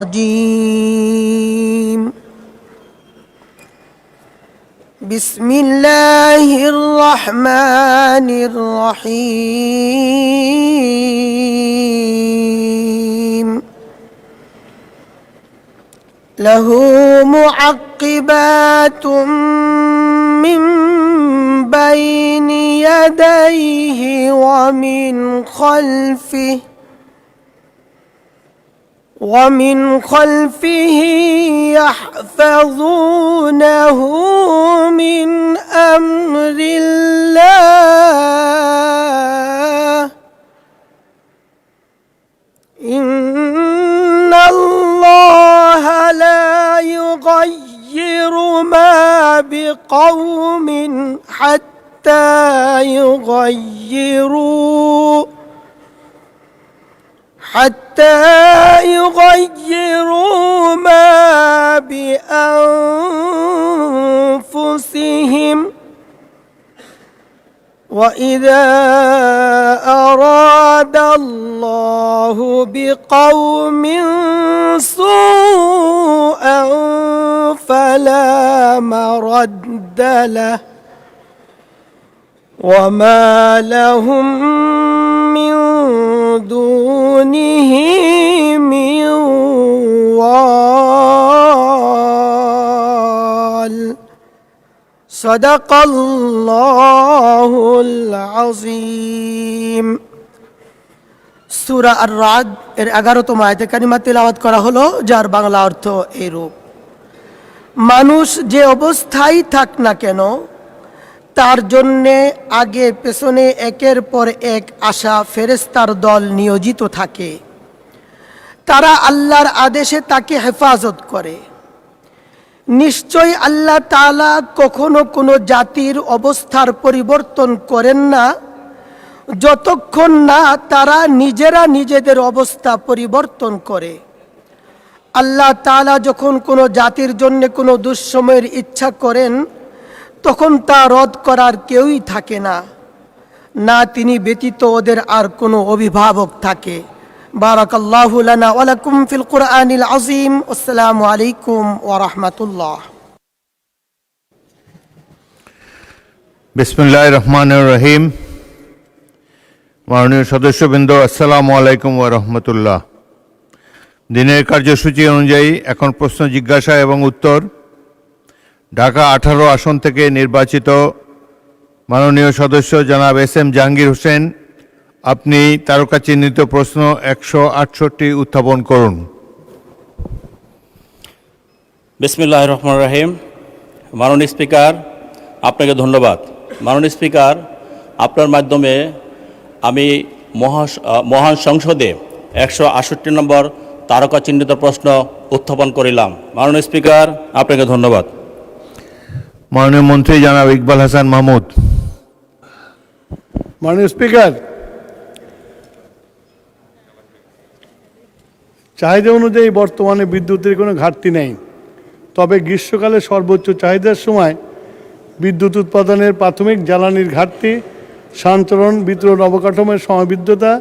الرجيم بسم الله الرحمن الرحيم له معقبات من بين يديه ومن خلفه يحفظونه من أمر الله إن الله لا يغير ما بقوم حتى يغيروا ما بأنفسهم وإذا أراد الله بقوم سوءا فلا مرد له وما لهم من دونه من وال صدق الله العظيم সূরা আর-রাদ এর 11তম আয়াতে কারিমা তেলাওয়াত করা হলো, যার বাংলা অর্থ এরূপ: মানুষ যে অবস্থায় থাক না কেন তার জন্যে আগে পেছনে একের পর এক আসা ফেরেশতার দল নিয়োজিত থাকে। তারা আল্লাহর আদেশে তাকে হেফাজত করে। নিশ্চয় আল্লাহ তাআলা কখনো কোনো জাতির অবস্থার পরিবর্তন করেন না যতক্ষণ না তারা নিজেরা নিজেদের অবস্থা পরিবর্তন করে। আল্লাহ তাআলা যখন কোনো জাতির জন্য কোনো দুঃসময়ের ইচ্ছা করেন তখন তা রদ করার কেউই থাকে না, না তিনি ব্যতীত ওদের আর কোনো অভিভাবক থাকে। বারাকাল্লাহু লানা ওয়া লাকুম ফিল কুরআনিল আযীম। আসসালামু আলাইকুম ওয়া রাহমাতুল্লাহ। বিসমিল্লাহির রহমানির রহিম। মাননীয় সদস্যবৃন্দ, আসসালামু আলাইকুম ওয়া রাহমাতুল্লাহ। দিনের কার্যসূচি অনুযায়ী এখন প্রশ্ন জিজ্ঞাসা এবং উত্তর। ঢাকা 18 আসন থেকে নির্বাচিত মাননীয় সদস্য জনাব এস.এম. জাহাঙ্গীর হোসেন, আপনি তারকা চিহ্নিত প্রশ্ন 168 উত্থাপন করুন। বিসমিল্লাহির রহমানির রহিম। মাননীয় স্পিকার, আপনাকে ধন্যবাদ। মাননীয় স্পিকার, আপনার মাধ্যমে আমি মহান সংসদে 168 নম্বর তারকা চিহ্নিত প্রশ্ন উত্থাপন করিলাম। মাননীয় স্পিকার, আপনাকে ধন্যবাদ। মাননীয় মন্ত্রী জনাব ইকবাল হাসান মাহমুদ। মাননীয় স্পিকার, চাহিদা অনুযায়ী বর্তমানে বিদ্যুতের কোনো ঘাটতি নেই, তবে গ্রীষ্মকালে সর্বোচ্চ চাহিদার সময় বিদ্যুৎ উৎপাদনের প্রাথমিক জ্বালানির ঘাটতি, সঞ্চালন বিতরণ অবকাঠামোর সমবিদ্যতা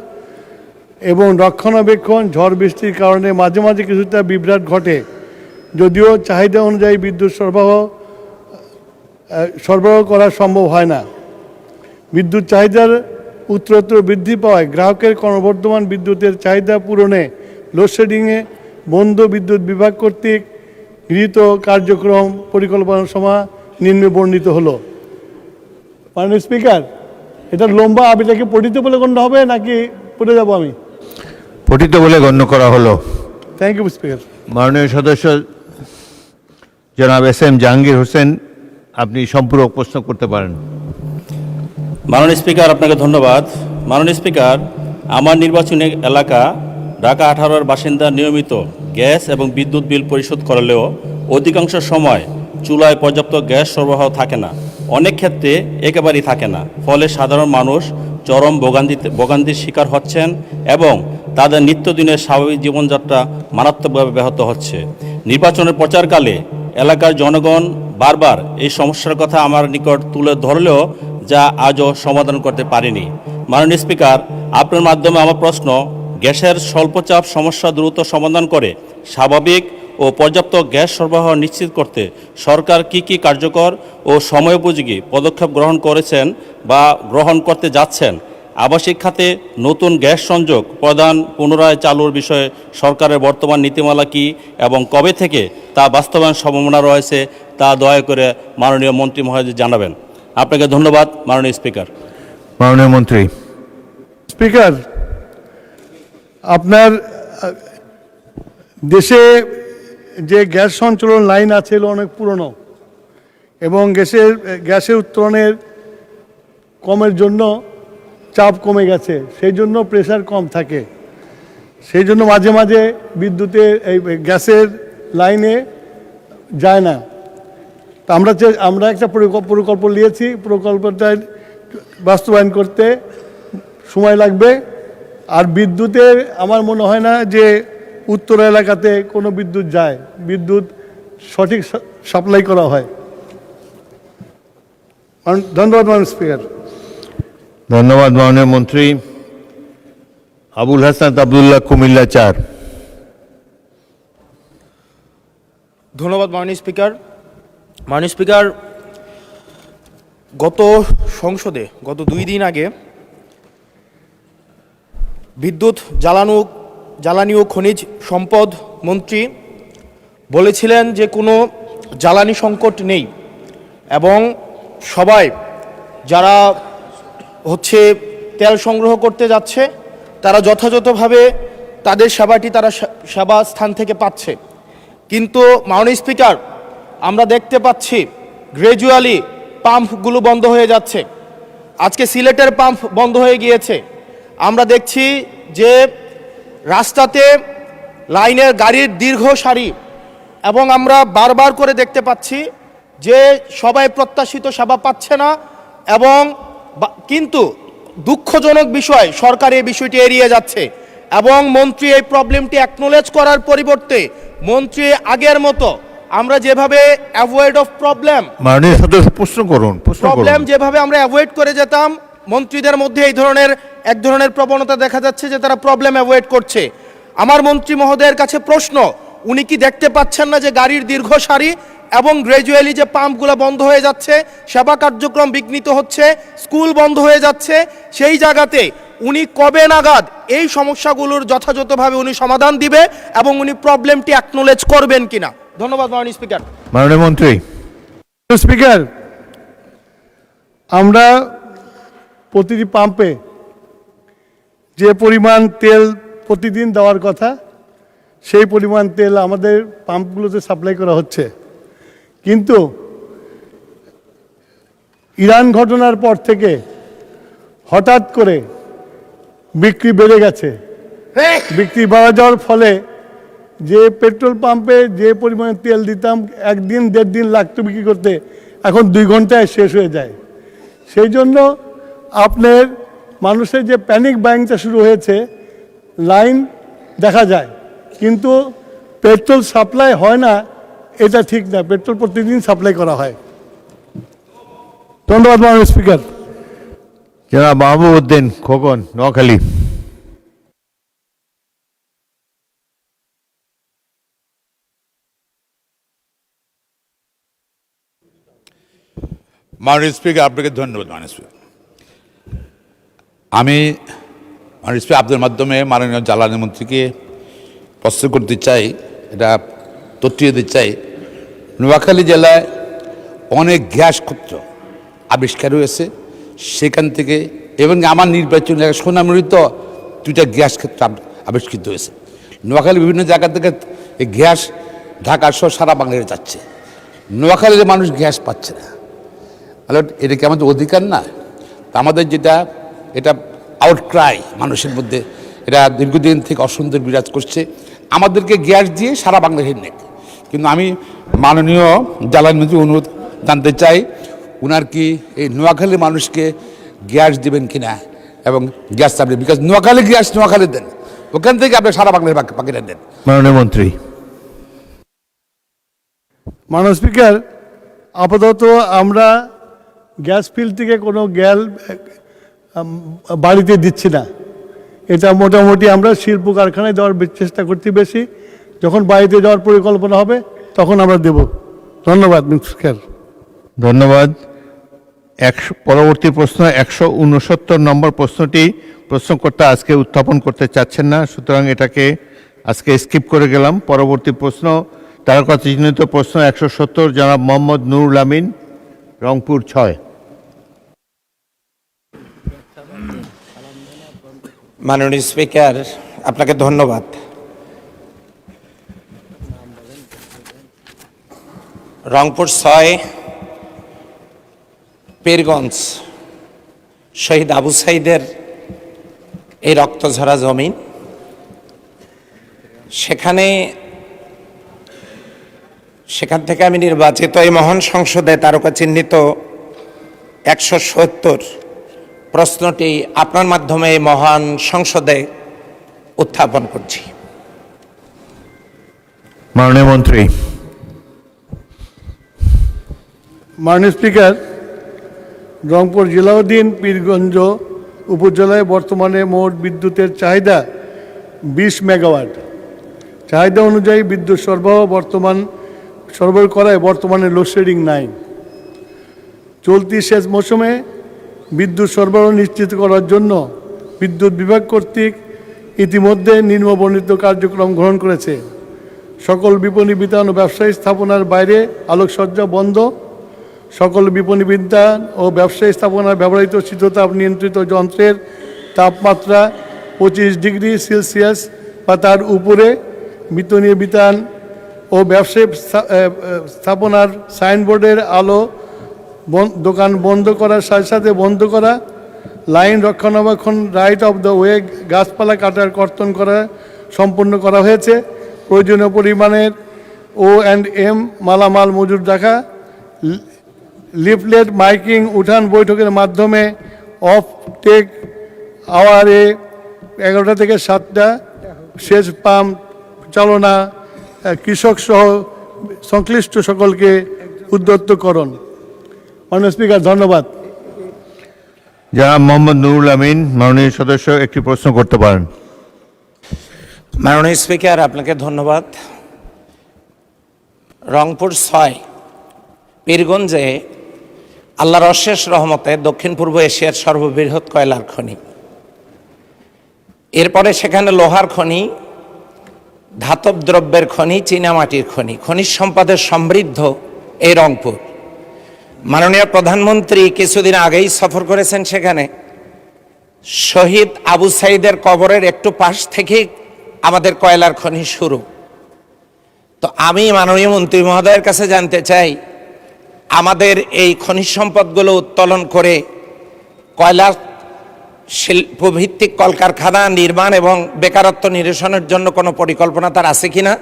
এবং রক্ষণাবেক্ষণ, ঝড় বৃষ্টির কারণে মাঝে মাঝে কিছুটা বিভ্রাট ঘটে। যদিও চাহিদা অনুযায়ী বিদ্যুৎ সরবরাহ করা সম্ভব হয় না। বিদ্যুৎ চাহিদার উত্তরোত্তর বৃদ্ধি পাওয়ায় গ্রাহকের ক্রমবর্ধমান বিদ্যুতের চাহিদা পূরণে লোডশেডিংয়ে বন্ধ বিদ্যুৎ বিভাগ কর্তৃক গৃহীত কার্যক্রম পরিকল্পনা সময় নিম্নে বর্ণিত হলো। মাননীয় স্পিকার, এটা লম্বা আবিটাকে পঠিত বলে গণ্য হবে নাকি পড়ে যাব? আমি পঠিত বলে গণ্য করা হলো। Thank you speaker. মাননীয় সদস্য জনাব এস.এম. জাহাঙ্গীর হোসেন, আপনি সম্পূরক প্রশ্ন করতে পারেন। মাননীয় স্পিকার, আপনাকে ধন্যবাদ। মাননীয় স্পিকার, আমার নির্বাচনী এলাকা ঢাকা 18-এর বাসিন্দা নিয়মিত গ্যাস এবং বিদ্যুৎ বিল পরিশোধ করলেও অধিকাংশ সময় চুলায় পর্যাপ্ত গ্যাস সরবরাহ থাকে না, অনেক ক্ষেত্রে একেবারেই থাকে না। ফলে সাধারণ মানুষ চরম ভোগান্তির শিকার হচ্ছেন এবং তাদের নিত্যদিনের স্বাভাবিক জীবনযাত্রা মারাত্মকভাবে ব্যাহত হচ্ছে। নির্বাচনের প্রচারকালে এলাকার জনগণ বারবার এই সমস্যার কথা আমার নিকট তুলে ধরলেও যা আজও সমাধান করতে পারেনি। মাননীয় স্পিকার, আপনার মাধ্যমে আমার প্রশ্ন, গ্যাসের স্বল্পচাপ সমস্যা দ্রুত সমাধান করে স্বাভাবিক ও পর্যাপ্ত গ্যাস সরবরাহ নিশ্চিত করতে সরকার কি কার্যকর ও সময়োপযোগী পদক্ষেপ গ্রহণ করেছেন বা গ্রহণ করতে যাচ্ছেন, আবাসিক খাতে নতুন গ্যাস সংযোগ প্রদান পুনরায় চালুর বিষয়ে সরকারের বর্তমান নীতিমালা কি এবং কবে থেকে তা বাস্তবায়ন সম্ভাবনা রয়েছে তা দয়া করে মাননীয় মন্ত্রী মহোদয় জানাবেন। আপনাকে ধন্যবাদ মাননীয় স্পিকার। মাননীয় মন্ত্রী। স্পিকার, আপনার দেশে যে গ্যাস সঞ্চালন লাইন আছে এগুলো অনেক পুরনো এবং গ্যাসের উত্তোলনের কমের জন্য চাপ কমে গেছে, সেই জন্য প্রেসার কম থাকে, সেই জন্য মাঝে মাঝে বিদ্যুতের এই গ্যাসের লাইনে যায় না। তা আমরা একটা প্রকল্প নিয়েছি, প্রকল্পটা বাস্তবায়ন করতে সময় লাগবে। আর বিদ্যুতের আমার মনে হয় না যে উত্তর এলাকাতে কোনো বিদ্যুৎ যায়, বিদ্যুৎ সঠিক সাপ্লাই করা হয়। ধন্যবাদ মাননীয় স্পিকার। ধন্যবাদ মাননীয় মন্ত্রী। আবুল হাসান আব্দুল্লাহ, কুমিল্লা 4। ধন্যবাদ মাননীয় স্পিকার। মাননীয় স্পিকার, সংসদে গত 2 দিন আগে বিদ্যুৎ জ্বালানি ও খনিজ সম্পদ মন্ত্রী বলেছিলেন যে কোনো জ্বালানি সংকট নেই এবং সবাই যারা তেল সংগ্রহ করতে যাচ্ছে তারা যথাযথভাবে তাদের তারা সেবা স্থান থেকে পাচ্ছে। কিন্তু মাননীয় স্পিকার, আমরা দেখতে পাচ্ছি গ্র্যাজুয়ালি পাম্পগুলো বন্ধ হয়ে যাচ্ছে। আজকে সিলেটের পাম্প বন্ধ হয়ে গিয়েছে। আমরা দেখছি যে রাস্তাতে লাইনের গাড়ির দীর্ঘ সারি এবং আমরা বারবার করে দেখতে পাচ্ছি যে সবাই প্রত্যাশিত সেবা পাচ্ছে না এবং কিন্তু দুঃখজনক বিষয় সরকার এই বিষয়টি এড়িয়ে যাচ্ছে এবং মন্ত্রী এই প্রবলেমটি অ্যাকনোলেজ করার পরিবর্তে মন্ত্রী আগের মতো আমরা যেভাবে অ্যাভয়েড অফ প্রবলেম যেভাবে আমরা অ্যাভয়েড করে যেতাম, মন্ত্রীদের মধ্যে এক ধরনের প্রবণতা দেখা যাচ্ছে যে তারা প্রবলেম অ্যাভয়েড করছে। আমার মন্ত্রী মহোদয়ের কাছে প্রশ্ন, উনি কি দেখতে পাচ্ছেন না যে গাড়ির দীর্ঘ সারি এবং গ্র্যাজুয়ালি যে পাম্পগুলো বন্ধ হয়ে যাচ্ছে, সেবা কার্যক্রম বিঘ্নিত হচ্ছে, স্কুল বন্ধ হয়ে যাচ্ছে, সেই জায়গাতে উনি কবে নাগাদ এই সমস্যাগুলোর যথাযথভাবে উনি সমাধান দিবে এবং উনি প্রবলেমটি অ্যাকনোলেজ করবেন কিনা? ধন্যবাদ মাননীয় স্পিকার। মাননীয় মন্ত্রী। স্পিকার, আমরা প্রতিটি পাম্পে যে পরিমাণ তেল প্রতিদিন দেওয়ার কথা সেই পরিমাণ তেল আমাদের পাম্পগুলোতে সাপ্লাই করা হচ্ছে, কিন্তু ইরান ঘটনার পর থেকে হঠাৎ করে বিক্রি বেড়ে গেছে। বিক্রি বাড়া যাওয়ার ফলে যে পেট্রোল পাম্পে যে পরিমাণে তেল দিতাম 1 দিন 1.5 দিন লাগতো বিক্রি করতে, এখন 2 ঘন্টায় শেষ হয়ে যায়। সেই জন্য আপনার মানুষের যে প্যানিক বাইংটা শুরু হয়েছে, লাইন দেখা যায় কিন্তু পেট্রোল সাপ্লাই হয় না, এটা ঠিক না। পেট্রোল প্রতিদিন সাপ্লাই করা হয়। ধন্যবাদ মাননীয় স্পিকার। জনাব মাহবুবউদ্দিন খোকন, নোয়াখালী। মাননীয় স্পিকার, আপনাকে ধন্যবাদ। মাননীয় স্পিকার, আমি মাননীয় স্পিকার আপনাদের মাধ্যমে মাননীয় জ্বালানি মন্ত্রীকে প্রশ্ন করতে চাই, এটা তথ্য দিতে চাই। নোয়াখালী জেলায় অনেক গ্যাস ক্ষেত্র আবিষ্কার হয়েছে, সেখান থেকে এবং আমার নির্বাচন এলাকা সোনামুড়িতে 2টা গ্যাস ক্ষেত্র আবিষ্কৃত হয়েছে। নোয়াখালী বিভিন্ন জায়গা থেকে এই গ্যাস ঢাকা সহ সারা বাংলাদেশে যাচ্ছে। নোয়াখালীর মানুষ গ্যাস পাচ্ছে না। এটা কি আমাদের অধিকার না? আমাদের এটা আউটক্রাই মানুষের মধ্যে, এটা দীর্ঘদিন থেকে অসন্তোষ বিরাজ করছে। আমাদেরকে গ্যাস দিয়ে সারা বাংলাদেশের নেই। কিন্তু আমি মাননীয় জ্বালানি মন্ত্রী অনুরোধ জানতে চাই, উনার কি এই নোয়াখালীর মানুষকে গ্যাস দেবেন কিনা এবং গ্যাস চাপবেন, বিকজ নোয়াখালী গ্যাস নোয়াখালী দেন, ওখান থেকে আপনি সারা বাংলাদেশ বাকিটা দেন। মাননীয় মন্ত্রী। মাননীয় স্পিকার, আপাতত আমরা গ্যাস ফিল্ড থেকে কোনো গ্যাস বাড়িতে দিচ্ছি না, এটা মোটামুটি আমরা শিল্প কারখানায় দেওয়ার চেষ্টা করছি বেশি। যখন বাড়িতে যাওয়ার পরিকল্পনা হবে তখন আমরা দেব। ধন্যবাদ মিস্টার স্পিকার। ধন্যবাদ। পরবর্তী প্রশ্ন 169 নম্বর প্রশ্নটি প্রশ্নকর্তা আজকে উত্থাপন করতে চাচ্ছেন না, সুতরাং এটাকে আজকে স্কিপ করে গেলাম। পরবর্তী প্রশ্ন তারকা চিহ্নিত প্রশ্ন 170, জনাব মোহাম্মদ নুরুল আমিন, রংপুর 6। মাননীয় স্পিকার, আপনাকে ধন্যবাদ। রংপুর 6 পীরগঞ্জ শহীদ আবু সাইদের এই রক্তঝরা জমিন, সেখান থেকে আমি নির্বাচিত এই মহান সংসদে তারকা চিহ্নিত 170 প্রশ্নটি আপনার মাধ্যমে এই মহান সংসদে উত্থাপন করছি। মাননীয় মন্ত্রী। মাননীয় স্পিকার, রংপুর জেলাধীন পীরগঞ্জ উপজেলায় বর্তমানে মোট বিদ্যুতের চাহিদা 20 মেগাওয়াট। চাহিদা অনুযায়ী বিদ্যুৎ সরবরাহ করায় বর্তমানে লোডশেডিং নাই। চলতি সেচ মৌসুমে বিদ্যুৎ সরবরাহ নিশ্চিত করার জন্য বিদ্যুৎ বিভাগ কর্তৃক ইতিমধ্যে নিম্নবর্ণিত কার্যক্রম গ্রহণ করেছে। সকল বিপণী বিতান ও ব্যবসায়ী স্থাপনার বাইরে আলোকসজ্জা বন্ধ। সকল বিপণী বিতান ও ব্যবসায়ী স্থাপনার ব্যবহৃত শীততাপ নিয়ন্ত্রিত যন্ত্রের তাপমাত্রা 25 ডিগ্রি সেলসিয়াস বা তার উপরে। বিপণী বিতান ও ব্যবসায়ী স্থাপনার সাইনবোর্ডের আলো দোকান বন্ধ করার সাথে সাথে বন্ধ করা। লাইন রক্ষণাবেক্ষণ রাইট অফ দ্য ওয়ে, গাছপালা কাটার কর্তন করা সম্পন্ন করা হয়েছে। প্রয়োজনীয় পরিমাণের O&M মালামাল মজুদ রাখা। লিফলেট মাইকিং উঠান বৈঠকের মাধ্যমে অফ টেক আওয়ারে 11টা থেকে 7টা, সেচ পাম্প চালনা, কৃষক সহ সংশ্লিষ্ট সকলকে উদ্যত্তকরণ। মাননীয় স্পিকার, ধন্যবাদ। জনাব মোহাম্মদ নুরুল আমিন, মাননীয় সদস্য একটি প্রশ্ন করতে পারেন। মাননীয় স্পিকার, আপনাকে ধন্যবাদ। রংপুর 6 পীরগঞ্জে আল্লাহর অশেষ রহমতে দক্ষিণ পূর্ব এশিয়ার সর্ববৃহৎ কয়লার খনি। এরপরে সেখানে লোহার খনি, ধাতব দ্রব্যের খনি, চীনামাটির খনি, খনিজ সম্পদে সমৃদ্ধ এই রংপুর। মাননীয় প্রধানমন্ত্রী কিছুদিন আগেই সফর করেছেন সেখানে। শহীদ আবু সাইদের কবরের একটু পাশ থেকেই আমাদের কয়লার খনি শুরু। তো আমি মাননীয় মন্ত্রী মহোদয়ের কাছে জানতে চাই, আমাদের এই খনিজ সম্পদগুলো উত্তোলন করে কয়লা শিল্পভিত্তিক কলকারখানা নির্মাণ এবং বেকারত্ব নিরসনের জন্য কোনো পরিকল্পনা তার আছে কিনা।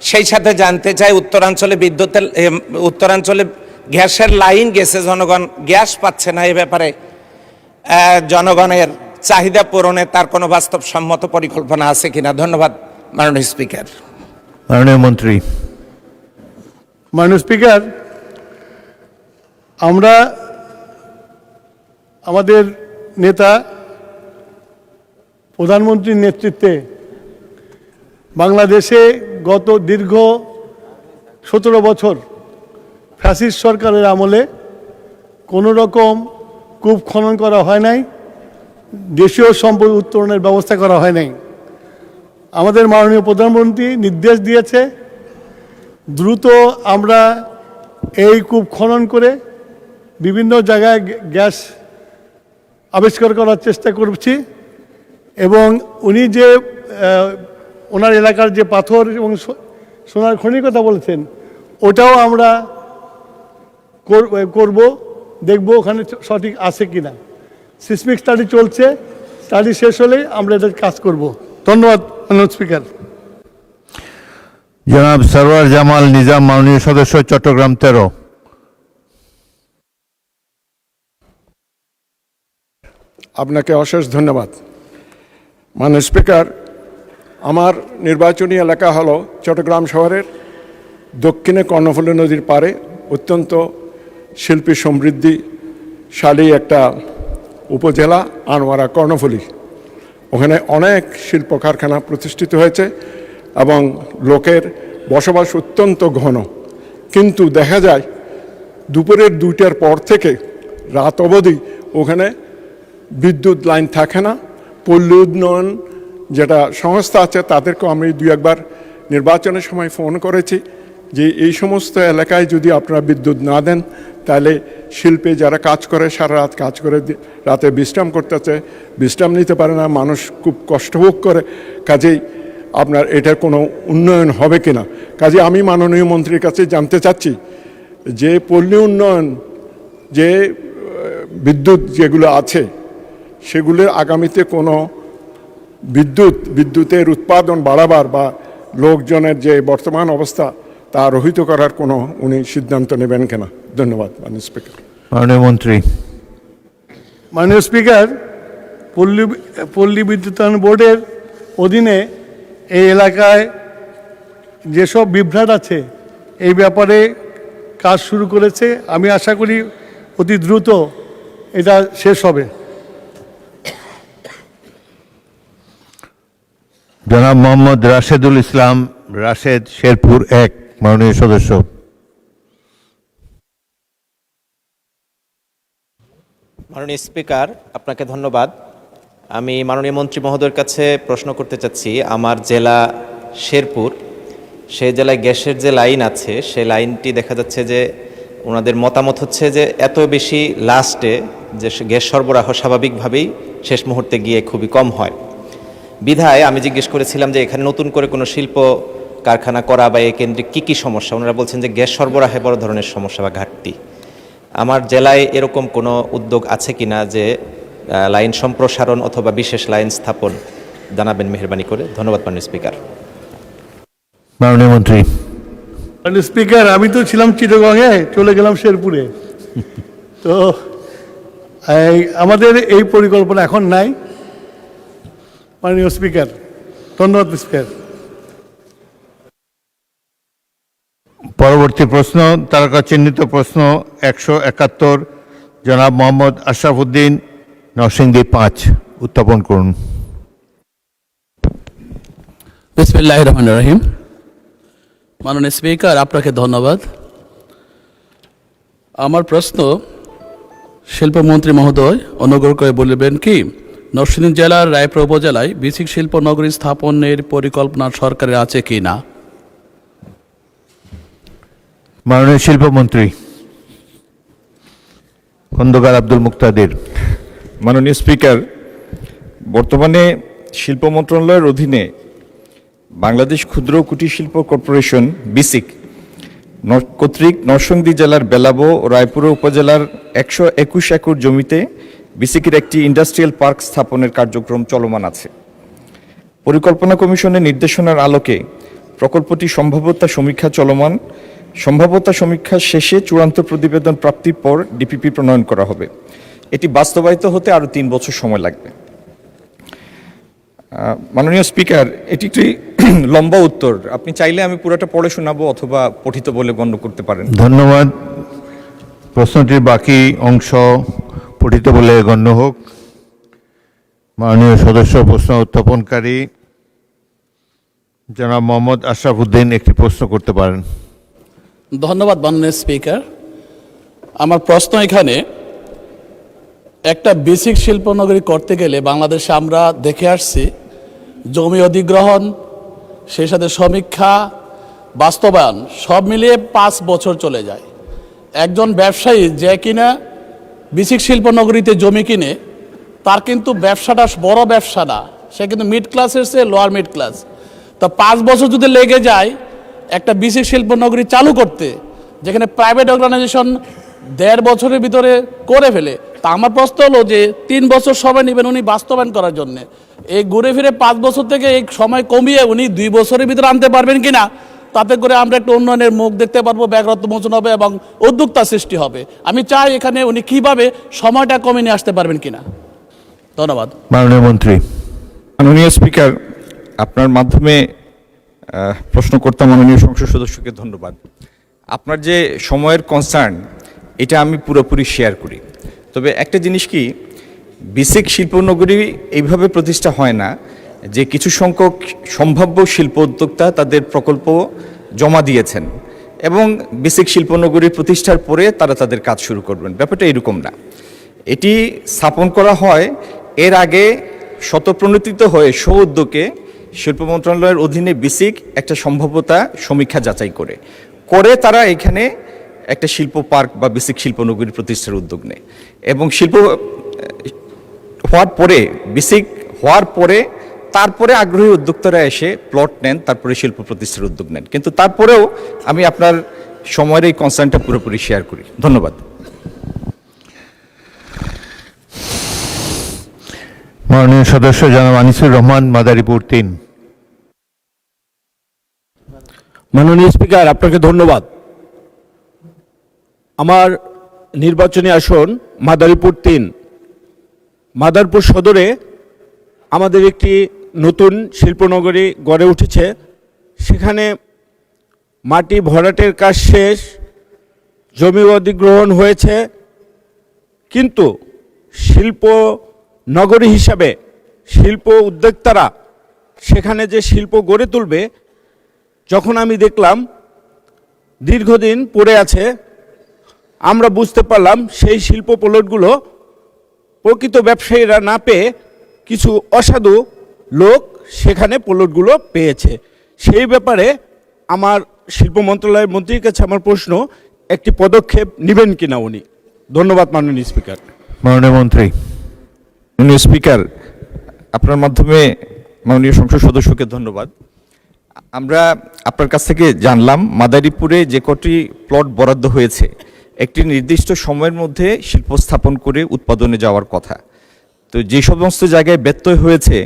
সেই সাথে জানতে চাই, উত্তরাঞ্চলে গ্যাসের লাইন গেছে, জনগণ গ্যাস পাচ্ছে না, এ ব্যাপারে জনগণের চাহিদা পূরণে তার কোনো বাস্তবসম্মত পরিকল্পনা আছে কিনা। ধন্যবাদ মাননীয় স্পিকার। মাননীয় মন্ত্রী। মাননীয় স্পিকার, আমরা আমাদের নেতা প্রধানমন্ত্রীর নেতৃত্বে বাংলাদেশে গত দীর্ঘ 17 বছর ফ্যাসিস্ট সরকারের আমলে কোনো রকম কূপ খনন করা হয় নাই, দেশীয় সম্পদ উত্তোলনের ব্যবস্থা করা হয় নাই। আমাদের মাননীয় প্রধানমন্ত্রী নির্দেশ দিয়েছে, দ্রুত আমরা এই কূপ খনন করে বিভিন্ন জায়গায় গ্যাস আবিষ্কার করার চেষ্টা করছি। এবং উনি যে ওনার এলাকার যে পাথর এবং সোনার খনির কথা বলেছেন, ওটাও আমরা করব, দেখব ওখানে সঠিক আছে কিনা। সিসমিক স্টাডি চলছে, স্টাডি শেষ হলে আমরা এটার কাজ করব। ধন্যবাদ মাননীয় স্পিকার। জনাব সরওয়ার জামাল নিজাম, মাননীয় সদস্য, চট্টগ্রাম 13। আপনাকে অশেষ ধন্যবাদ। মাননীয় স্পিকার, আমার নির্বাচনী এলাকা হলো চট্টগ্রাম শহরের দক্ষিণে কর্ণফুলী নদীর পাড়ে অত্যন্ত শিল্পী সমৃদ্ধিশালী একটা উপজেলা, আনোয়ারা কর্ণফুলী। ওখানে অনেক শিল্প কারখানা প্রতিষ্ঠিত হয়েছে এবং লোকের বসবাস অত্যন্ত ঘন, কিন্তু দেখা যায় দুপুরের 2টার পর থেকে রাত অবধি ওখানে বিদ্যুৎ লাইন থাকে না। পল্লী উন্নয়ন যেটা সংস্থা আছে তাদেরকেও আমি 2-1বার নির্বাচনের সময় ফোন করেছি যে এই সমস্ত এলাকায় যদি আপনারা বিদ্যুৎ না দেন তাহলে শিল্পে যারা কাজ করে সারা রাত কাজ করে রাতে বিশ্রাম করতেছে, বিশ্রাম নিতে পারে না, মানুষ খুব কষ্ট ভোগ করে। কাজেই আপনার এটার কোনো উন্নয়ন হবে কিনা, কাজে আমি মাননীয় মন্ত্রীর কাছে জানতে চাচ্ছি যে পল্লী উন্নয়ন যে বিদ্যুৎ যেগুলো আছে সেগুলোর আগামীতে কোনো বিদ্যুতের উৎপাদন বাড়াবার বা লোকজনের যে বর্তমান অবস্থা তা রহিত করার কোনো উনি সিদ্ধান্ত নেবেন কিনা। ধন্যবাদ মাননীয় স্পিকার। মাননীয় মন্ত্রী। মাননীয় স্পিকার, পল্লী বিদ্যুতায়ন বোর্ডের অধীনে এই এলাকায় যেসব বিভ্রাট আছে এই ব্যাপারে কাজ শুরু করেছে। আমি আশা করি অতি দ্রুত এটা শেষ হবে। জনাব মোহাম্মদ রাশেদুল ইসলাম রাশেদ, শেরপুর 1, মাননীয় সদস্য। মাননীয় স্পিকার, আপনাকে ধন্যবাদ। আমি মাননীয় মন্ত্রী মহোদয়ের কাছে প্রশ্ন করতে চাচ্ছি, আমার জেলা শেরপুর, সেই জেলায় গ্যাসের যে লাইন আছে সেই লাইনটি দেখা যাচ্ছে যে ওনাদের মতামত হচ্ছে যে এত বেশি লাস্টে যে গ্যাস সরবরাহ স্বাভাবিকভাবেই শেষ মুহূর্তে গিয়ে খুবই কম হয়। বিধায় আমি জিজ্ঞেস করেছিলাম যে এখানে নতুন করে কোনো শিল্প কারখানা করা বা এই কেন্দ্রে কী কী সমস্যা। ওনারা বলছেন যে গ্যাস সরবরাহে বড় ধরনের সমস্যা বা ঘাটতি। আমার জেলায় এরকম কোনো উদ্যোগ আছে কিনা যে লাইন সম্প্রসারণ অথবা বিশেষ লাইন স্থাপন, জানাবেন মেহেরবানি করে। ধন্যবাদ মাননীয় স্পিকার। মাননীয় মন্ত্রী। মাননীয় স্পিকার, আমি তো ছিলাম চিটাগংয়ে, চলে গেলাম শেরপুরে। তো আমাদের এই পরিকল্পনা এখন নাই মাননীয় স্পিকার। ধন্যবাদ স্পিকার। পরবর্তী প্রশ্ন, তারকা চিহ্নিত প্রশ্ন 171, জনাব মোহাম্মদ আশরাফ উদ্দিন, নরসিংদী 5, উত্থাপন করুন। বিসমিল্লাহির রহমানির রহিম। মাননীয় স্পিকার, আপনাকে ধন্যবাদ। আমার প্রশ্ন, শিল্পমন্ত্রী মহোদয় অনুগ্রহ করে বলবেন কি নরসিংদী জেলার রায়পুর উপজেলায় বিসিক শিল্প নগরী স্থাপনের পরিকল্পনা সরকারের আছে কি না? মাননীয় শিল্পমন্ত্রী খন্দকার আব্দুল মুক্তাদির। মাননীয় স্পিকার, বর্তমানে শিল্প মন্ত্রণালয়ের অধীনে বাংলাদেশ ক্ষুদ্র ও কুটির শিল্প কর্পোরেশন বিসিক কর্তৃক নরসিংদী জেলার বেলাবো ও রায়পুর উপজেলার 121 একর জমিতে বিসিকের একটি ইন্ডাস্ট্রিয়াল পার্ক স্থাপনের কার্যক্রম চলমান আছে। পরিকল্পনা কমিশনের নির্দেশনার আলোকে প্রকল্পটি সম্ভাব্যতা সমীক্ষা চলমান। সম্ভাব্যতা সমীক্ষা শেষে চূড়ান্ত প্রতিবেদন প্রাপ্তির পর ডিপিপি প্রণয়ন করা হবে। এটি বাস্তবায়িত হতে আরও 3 বছর সময় লাগবে। মাননীয় স্পিকার, এটি একটি লম্বা উত্তর, আপনি চাইলে আমি পুরোটা পড়ে শোনাবো অথবা পঠিত বলে গণ্য করতে পারেন। ধন্যবাদ। প্রশ্নটির বাকি অংশ পঠিত বলে গণ্য হোক। মাননীয় সদস্য প্রশ্ন উত্থাপনকারী জনাব মোহাম্মদ আশরাফ উদ্দিন একটি প্রশ্ন করতে পারেন। ধন্যবাদ মাননীয় স্পিকার। আমার প্রশ্ন এখানে, একটা বেসিক শিল্পনগরী করতে গেলে বাংলাদেশে আমরা দেখে আসছি জমি অধিগ্রহণ, সেই সাথে সমীক্ষা, বাস্তবায়ন সব মিলিয়ে 5 বছর চলে যায়। একজন ব্যবসায়ী যে কিনা বেসিক শিল্পনগরীতে জমি কিনে, তার কিন্তু ব্যবসাটা বড় ব্যবসা না, সে কিন্তু মিড ক্লাসের চেয়ে লোয়ার মিড ক্লাস। তো 5 বছর যদি লেগে যায় একটা বেসিক শিল্পনগরী চালু করতে, যেখানে প্রাইভেট অর্গানাইজেশন 1.5 বছরের ভিতরে করে ফেলে, তা আমার প্রশ্ন হলো যে 3 বছর সময় নেবেন উনি বাস্তবায়ন করার জন্য। এই ঘুরে ফিরে 5 বছর থেকে এই সময় কমিয়ে উনি 2 বছরের ভিতরে আনতে পারবেন কিনা, তাতে করে আমরা একটা উন্নয়নের মুখ দেখতে পারবো, ব্যাঘাত মোচন হবে এবং উদ্যোক্তা সৃষ্টি হবে। আমি চাই এখানে উনি কিভাবে সময়টা কমিয়ে নিয়ে আসতে পারবেন কিনা। ধন্যবাদ। মাননীয় মন্ত্রী। মাননীয় স্পিকার, আপনার মাধ্যমে প্রশ্নকর্তা মাননীয় সংসদ সদস্যকে ধন্যবাদ। আপনার যে সময়ের কনসার্ন, এটা আমি পুরোপুরি শেয়ার করি। তবে একটা জিনিস কি, বিসিক শিল্পনগরী এইভাবে প্রতিষ্ঠা হয় না যে কিছু সংখ্যক সম্ভাব্য শিল্প উদ্যোক্তা তাদের প্রকল্প জমা দিয়েছেন এবং বিসিক শিল্পনগরী প্রতিষ্ঠার পরে তারা তাদের কাজ শুরু করবেন। ব্যাপারটা এরকম না, এটি স্থাপন করা হয় এর আগে স্বতঃপ্রণোদিত হয়ে উদ্যোগে শিল্প মন্ত্রণালয়ের অধীনে বিসিক একটা সম্ভাব্যতা সমীক্ষা যাচাই করে তারা এখানে একটা শিল্প পার্ক বা বিসিক শিল্পনগরী প্রতিষ্ঠার উদ্যোগ নেয় এবং শিল্প হওয়ার পরে বিসিক হওয়ার পরে তারপরে আগ্রহী উদ্যোক্তারা এসে প্লট নেন, তারপরে শিল্প প্রতিষ্ঠার উদ্যোগ নেন। কিন্তু তারপরেও আমি আপনার সময়ের এই কনসার্নটা পুরোপুরি শেয়ার করি। ধন্যবাদ। মাননীয় সদস্য জনাব আনিসুর রহমান, মাদারীপুর ৩। মাননীয় স্পিকার, আপনাকে ধন্যবাদ। আমার নির্বাচনী আসন মাদারীপুর ৩। মাদারীপুর সদরে আমাদের একটি নতুন শিল্পনগরী গড়ে উঠেছে। সেখানে মাটি ভরাটের কাজ শেষ, জমি অধিগ্রহণ হয়েছে, কিন্তু শিল্প নগরী হিসাবে শিল্প উদ্যোক্তারা সেখানে যে শিল্প গড়ে তুলবে, যখন আমি দেখলাম দীর্ঘদিন পড়ে আছে, আমরা বুঝতে পারলাম সেই শিল্প প্লটগুলো প্রকৃত ব্যবসায়ীরা না পেয়ে কিছু অসাধু লোক সেখানে প্লটগুলো পেয়েছে। সেই ব্যাপারে আমার শিল্প মন্ত্রণালয়ের মন্ত্রীর কাছে আমার প্রশ্ন, একটি পদক্ষেপ নেবেন কিনা উনি? ধন্যবাদ মাননীয় স্পিকার। মাননীয় মন্ত্রী। মাননীয় স্পিকার, আপনার মাধ্যমে মাননীয় সংসদ সদস্যকে ধন্যবাদ। আমরা আপনার কাছ থেকে জানলাম মাদারীপুরে যে কটি প্লট বরাদ্দ হয়েছে একটি নির্দিষ্ট সময়ের মধ্যে শিল্প স্থাপন করে উৎপাদনে যাওয়ার কথা। তো যে সমস্ত জায়গায় ব্যত্যয় হয়েছে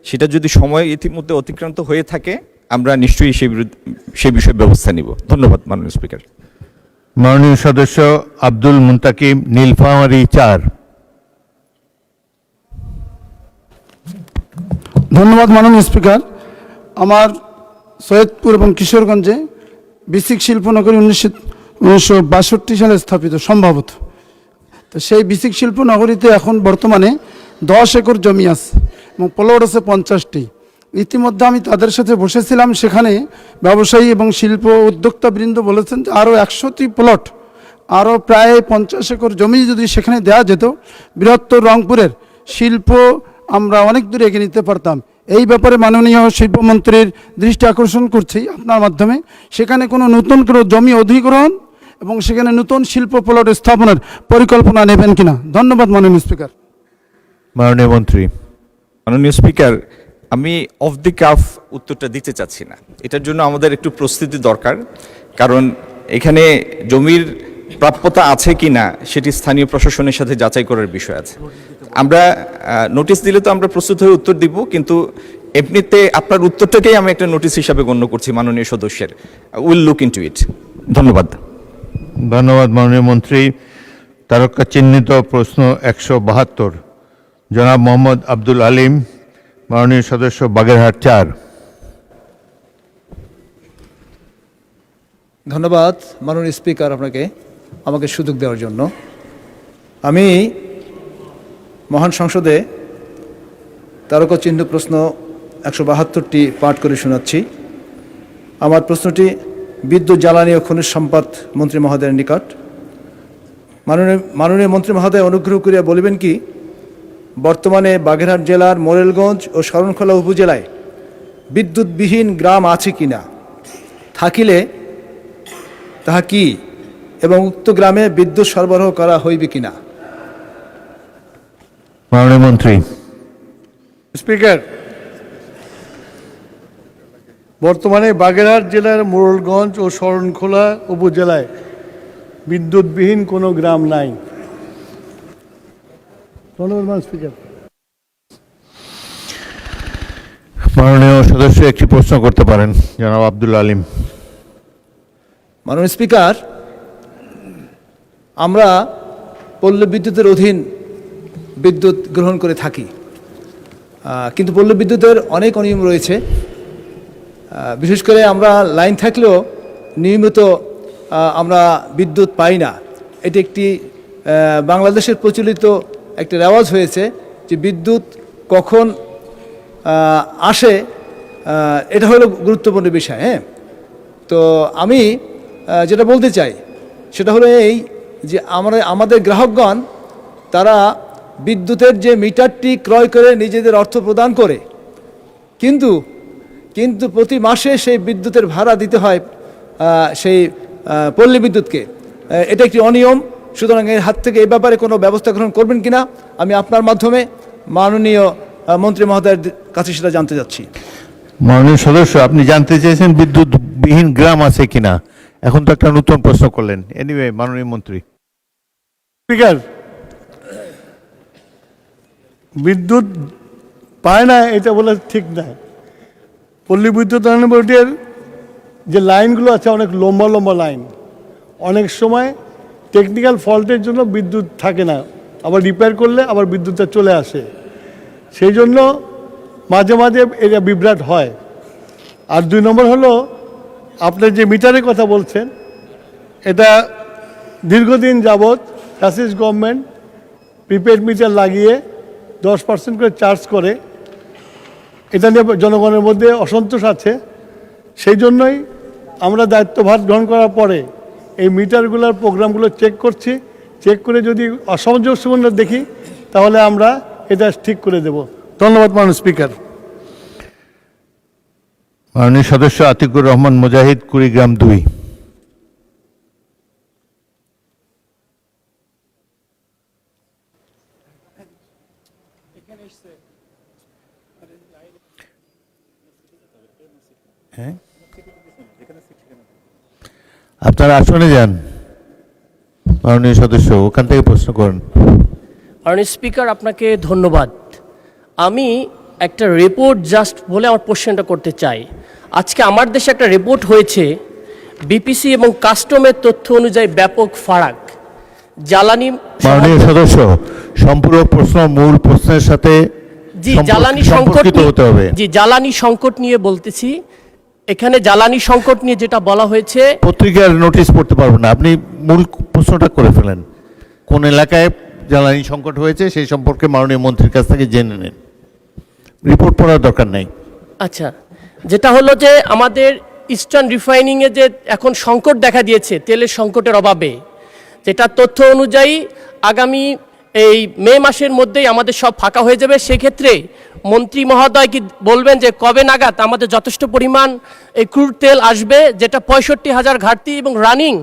সেটা যদি সময় ইতিমধ্যে অতিক্রান্ত হয়ে থাকে আমরা নিশ্চয়ই সেই বিষয়ে ব্যবস্থা নিব। ধন্যবাদ মাননীয় স্পিকার। মাননীয় সদস্য আব্দুল মুন্তাকিম, নীলফামারী ৪। ধন্যবাদ মাননীয় স্পিকার। আমার সৈয়দপুর এবং কিশোরগঞ্জে বিসিক শিল্পনগরী 1962 সালে স্থাপিত সম্ভবত। তো সেই বিসিক শিল্পনগরীতে এখন বর্তমানে 10 একর জমি আছে এবং প্লট আছে 50টি। ইতিমধ্যে আমি তাদের সাথে বসেছিলাম, সেখানে ব্যবসায়ী এবং শিল্প উদ্যোক্তাবৃন্দ বলেছেন যে আরও 100টি প্লট, আরও প্রায় 50 একর জমি যদি সেখানে দেওয়া যেত, বৃহত্তর রংপুরের শিল্প আমরা অনেক দূরে এগিয়ে নিতে পারতাম। এই ব্যাপারে মাননীয় শিল্পমন্ত্রীর দৃষ্টি আকর্ষণ করছি আপনার মাধ্যমে, সেখানে কোনো নতুন কোনো জমি অধিগ্রহণ এবং সেখানে নতুন শিল্প প্লট স্থাপনের পরিকল্পনা নেবেন কিনা? ধন্যবাদ মাননীয় স্পিকার। মাননীয় মন্ত্রী। মাননীয় স্পিকার, আমি অফ দি কাফ উত্তরটা দিতে চাচ্ছি না, এটার জন্য আমাদের একটু প্রস্তুতি দরকার। কারণ এখানে জমির প্রাপ্যতা আছে কি না সেটি স্থানীয় প্রশাসনের সাথে যাচাই করার বিষয় আছে। আমরা নোটিশ দিলে তো আমরা প্রস্তুত হয়ে উত্তর দিব, কিন্তু এমনিতে আপনার উত্তরটাকেই আমি একটা নোটিশ হিসাবে গণ্য করছি মাননীয় সদস্যের। উইল লুক ইনটু ইট। ধন্যবাদ। ধন্যবাদ মাননীয় মন্ত্রী। তারকা চিহ্নিত প্রশ্ন 172, জনাব মোহাম্মদ আব্দুল আলিম, মাননীয় সদস্য বাগেরহাট ৪। ধন্যবাদ মাননীয় স্পিকার আপনাকে আমাকে সুযোগ দেওয়ার জন্য। আমি মহান সংসদে তারকা চিহ্ন প্রশ্ন 172টি পাঠ করে শোনাচ্ছি। আমার প্রশ্নটি বিদ্যুৎ, জ্বালানি ও খনিজ সম্পদ মন্ত্রী মহোদয়ের নিকট। মাননীয় মন্ত্রী মহোদয়, অনুগ্রহ করিয়া বলিবেন কি বর্তমানে বাগেরহাট জেলার মোরেলগঞ্জ ও শরণখোলা উপজেলায় বিদ্যুৎবিহীন গ্রাম আছে কিনা, থাকিলে তাহা কি, এবং উক্ত গ্রামে বিদ্যুৎ সরবরাহ করা হইবে কিনা? মাননীয় মন্ত্রী। স্পিকার, বর্তমানে বাগেরহাট জেলার মোরেলগঞ্জ ও শরণখোলা উপজেলায় বিদ্যুৎবিহীন কোনো গ্রাম নাই। ধন্যবাদ স্পিকার। মাননীয় সদস্য একটি প্রশ্ন করতে পারেন, জনাব আব্দুল আলিম। মাননীয় স্পিকার, আমরা পল্লী বিদ্যুতের অধীন বিদ্যুৎ গ্রহণ করে থাকি, কিন্তু পল্লী বিদ্যুতের অনেক অনিয়ম রয়েছে। বিশেষ করে আমরা লাইন থাকলেও নিয়মিত আমরা বিদ্যুৎ পাই না। এটি একটি বাংলাদেশের প্রচলিত একটি রেওয়াজ হয়েছে যে বিদ্যুৎ কখন আসে, এটা হলো গুরুত্বপূর্ণ বিষয়। হ্যাঁ, তো আমি যেটা বলতে চাই সেটা হলো এই যে আমাদের গ্রাহকগণ তারা বিদ্যুতের যে মিটারটি ক্রয় করে নিজেদের অর্থ প্রদান করে, কিন্তু প্রতি মাসে সেই বিদ্যুতের ভাড়া দিতে হয় সেই পল্লী বিদ্যুৎকে। এটা একটি অনিয়ম। সুতরাং এর হাত থেকে এই ব্যাপারে কোনো ব্যবস্থা গ্রহণ করবেন কিনা আমি আপনার মাধ্যমে মাননীয় মন্ত্রী মহোদয়ের কাছে সেটা জানতে চাচ্ছি। মাননীয় সদস্য, আপনি জানতে চেয়েছেন বিদ্যুৎবিহীন গ্রাম আছে কিনা। এখন তো একটা নতুন প্রশ্ন করলেন। এনিওয়ে, মাননীয় মন্ত্রী। স্পিকার, বিদ্যুৎ পায় না এটা বলে ঠিক না। পল্লী বিদ্যুৎ উন্নয়ন বোর্ডের যে লাইনগুলো আছে অনেক লম্বা লম্বা লাইন, অনেক সময় টেকনিক্যাল ফল্টের জন্য বিদ্যুৎ থাকে না, আবার রিপেয়ার করলে আবার বিদ্যুৎটা চলে আসে। সেই জন্য মাঝে মাঝে এটা বিভ্রাট হয়। আর 2 নম্বর হলো, আপনার যে মিটারের কথা বলছেন, এটা দীর্ঘদিন যাবৎ ফ্যাসিস্ট গভর্নমেন্ট প্রিপেড মিটার লাগিয়ে 10% করে চার্জ করে। এটা নিয়ে জনগণের মধ্যে অসন্তোষ আছে। সেই জন্যই আমরা দায়িত্বভার গ্রহণ করার পরে এই মিটারগুলোর প্রোগ্রামগুলো চেক করছি। চেক করে যদি অসামঞ্জস্যপূর্ণ দেখি তাহলে আমরা এটা ঠিক করে দেব। ধন্যবাদ মাননীয় স্পিকার। মাননীয় সদস্য আতিকুর রহমান মুজাহিদ, কুড়িগ্রাম 2। আপনারা আসনে যান। মাননীয় সদস্য, ওখান থেকে প্রশ্ন করুন। মাননীয় স্পিকার, আপনাকে ধন্যবাদ। আমি একটা রিপোর্ট জাস্ট বলে আমার কোশ্চেনটা করতে চাই। আজকে আমার দেশে একটা রিপোর্ট হয়েছে, বিপিসি এবং কাস্টমের তথ্য অনুযায়ী ব্যাপক ফারাক জ্বালানি। মাননীয় সদস্য, সম্পূরক প্রশ্ন মূল প্রশ্নের সাথে জ্বালানি সংকট হতে হবে। জ্বালানি সংকট নিয়ে বলতেছি। এখানে জ্বালানি সংকট নিয়ে যেটা বলা হয়েছে, পত্রিকার নোটিশ পড়তে পারবেন না, আপনি মূল প্রশ্নটা করে ফেলেন। কোন এলাকায় জ্বালানি সংকট হয়েছে সেই সম্পর্কে মাননীয় মন্ত্রীর কাছ থেকে জেনে নেন, রিপোর্ট পড়ার দরকার নাই। আচ্ছা, যেটা হলো যে আমাদের ইস্টার্ন রিফাইনিংয়ে যে এখন সংকট দেখা দিয়েছে তেলের সংকটের অভাবে, যেটা তথ্য অনুযায়ী আগামী এই মে মাসের মধ্যেই আমাদের সব ফাঁকা হয়ে যাবে। সেক্ষেত্রে মন্ত্রী মহোদয় কি বলবেন যে কবে নাগাদ আমাদের যথেষ্ট পরিমাণ এই ক্রুড তেল আসবে, যেটা 65,000 ঘাটতি এবং রানিং,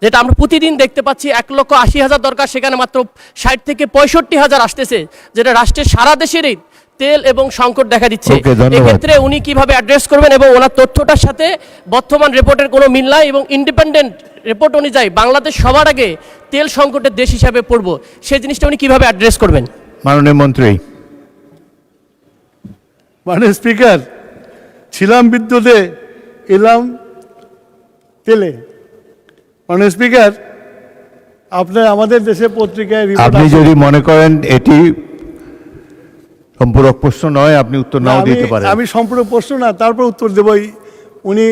যেটা আমরা প্রতিদিন দেখতে পাচ্ছি 1,80,000 দরকার, সেখানে মাত্র 60 থেকে 65,000 আসতেছে, যেটা রাষ্ট্রের সারা দেশেরই তেল এবং সংকট দেখা দিচ্ছে। এক্ষেত্রে উনি কিভাবে অ্যাড্রেস করবেন এবং ওনার তথ্যটার সাথে বর্তমান রিপোর্টের কোনো মিল নাই এবং ইন্ডিপেন্ডেন্ট রিপোর্ট অনুযায়ী বাংলাদেশ সবার আগে তেল সংকটের দেশ হিসাবে পড়ব, সেই জিনিসটা উনি কিভাবে অ্যাড্রেস করবেন? মাননীয় মন্ত্রী। মাননীয় স্পিকার, ছিলাম বিদ্যুতে, এলাম তেলে। মাননীয় স্পিকার, আপনার আমাদের দেশে পত্রিকায় আপনি যদি মনে করেন এটি সম্পূরক প্রশ্ন নয়, আপনি উত্তর নাও দিতে পারেন। আমি সম্পূরক প্রশ্ন না, তারপর উত্তর দেবই। উনি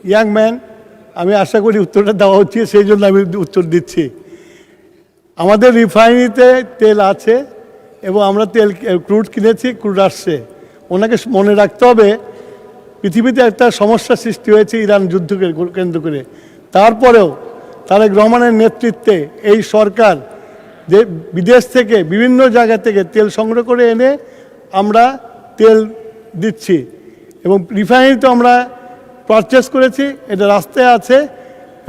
ইয়াং ম্যান, আমি আশা করি উত্তরটা দেওয়া হচ্ছে, সেই জন্য আমি উত্তর দিচ্ছি। আমাদের রিফাইনারিতে তেল আছে এবং আমরা তেল ক্রুড কিনেছি, ক্রুড আসছে। ওনাকে মনে রাখতে হবে পৃথিবীতে একটা সমস্যা সৃষ্টি হয়েছে ইরান যুদ্ধকে কেন্দ্র করে। তারপরেও তারেক রহমানের নেতৃত্বে এই সরকার যে বিদেশ থেকে বিভিন্ন জায়গা থেকে তেল সংগ্রহ করে এনে আমরা তেল দিচ্ছি এবং রিফাইনারিতে আমরা পারচেস করেছি, এটা রাস্তায় আছে,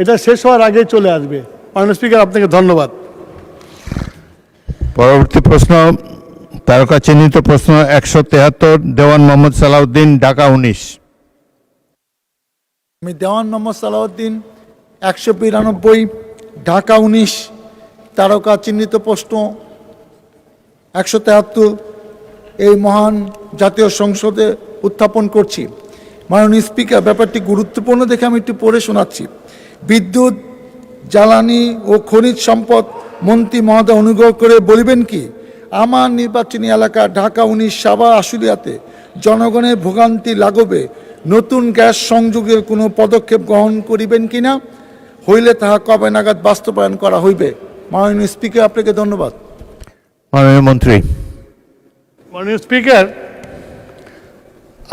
এটা শেষ হওয়ার আগে চলে আসবে। মাননীয় স্পিকার, আপনাকে ধন্যবাদ। পরবর্তী প্রশ্ন, তারকা চিহ্নিত প্রশ্ন 173, দেওয়ান মোহাম্মদ সালাউদ্দিন, ঢাকা 19। আমি দেওয়ান মোহাম্মদ সালাউদ্দিন, 192, ঢাকা 19, তারকা চিহ্নিত প্রশ্ন 173 এই মহান জাতীয় সংসদে উত্থাপন করছি। মাননীয় স্পিকার, ব্যাপারটি গুরুত্বপূর্ণ দেখে আমি একটু পড়ে শোনাচ্ছি। বিদ্যুৎ, জ্বালানি ও খনিজ সম্পদ মন্ত্রী মহোদয় অনুগ্রহ করে বলিবেন কি আমার নির্বাচনী এলাকা ঢাকা 19 সাভার আশুলিয়াতে জনগণের ভোগান্তি লাগবে নতুন গ্যাস সংযোগের কোনো পদক্ষেপ গ্রহণ করিবেন কিনা, হইলে তাহা কবে নাগাদ বাস্তবায়ন করা হইবে? মাননীয় স্পিকার, আপনাকে ধন্যবাদ। মাননীয় মন্ত্রী। মাননীয় স্পিকার,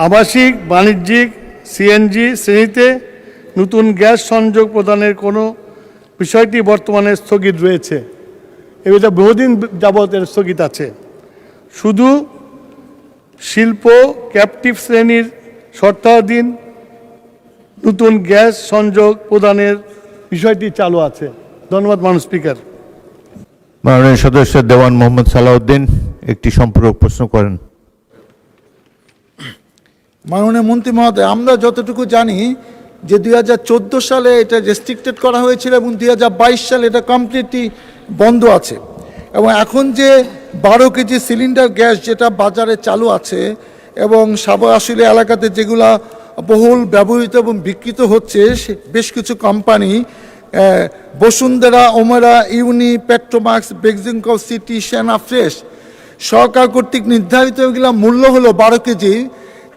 আবাসিক বাণিজ্যিক সিএনজি শ্রেণীতে নতুন গ্যাস সংযোগ প্রদানের কোনো বিষয়টি বর্তমানে স্থগিত রয়েছে। এটা বহুদিন যাবৎ এর স্থগিত আছে। শুধু শিল্প ক্যাপটিভ শ্রেণীর শর্তাধীন নতুন গ্যাস সংযোগ প্রদানের বিষয়টি চালু আছে। ধন্যবাদ মাননীয় স্পিকার। মাননীয় সদস্য দেওয়ান মোহাম্মদ সালাউদ্দিন একটি সম্পূরক প্রশ্ন করেন। মাননীয় মন্ত্রী মহোদয়, আমরা যতটুকু জানি যে 2014 সালে এটা রেস্ট্রিক্টেড করা হয়েছিল এবং 2022 সালে এটা কমপ্লিটলি বন্ধ আছে, এবং এখন যে 12 কেজি সিলিন্ডার গ্যাস যেটা বাজারে চালু আছে এবং সাবাসিল এলাকাতে যেগুলা বহুল ব্যবহৃত এবং বিক্রিত হচ্ছে, বেশ কিছু কোম্পানি বসুন্ধরা, ওমেরা, ইউনি, পেট্রোমাক্স, বেক্সিমকো সিটি, সেনা ফ্রেশ সরকার কর্তৃক নির্ধারিত এগুলো মূল্য হলো 12 কেজি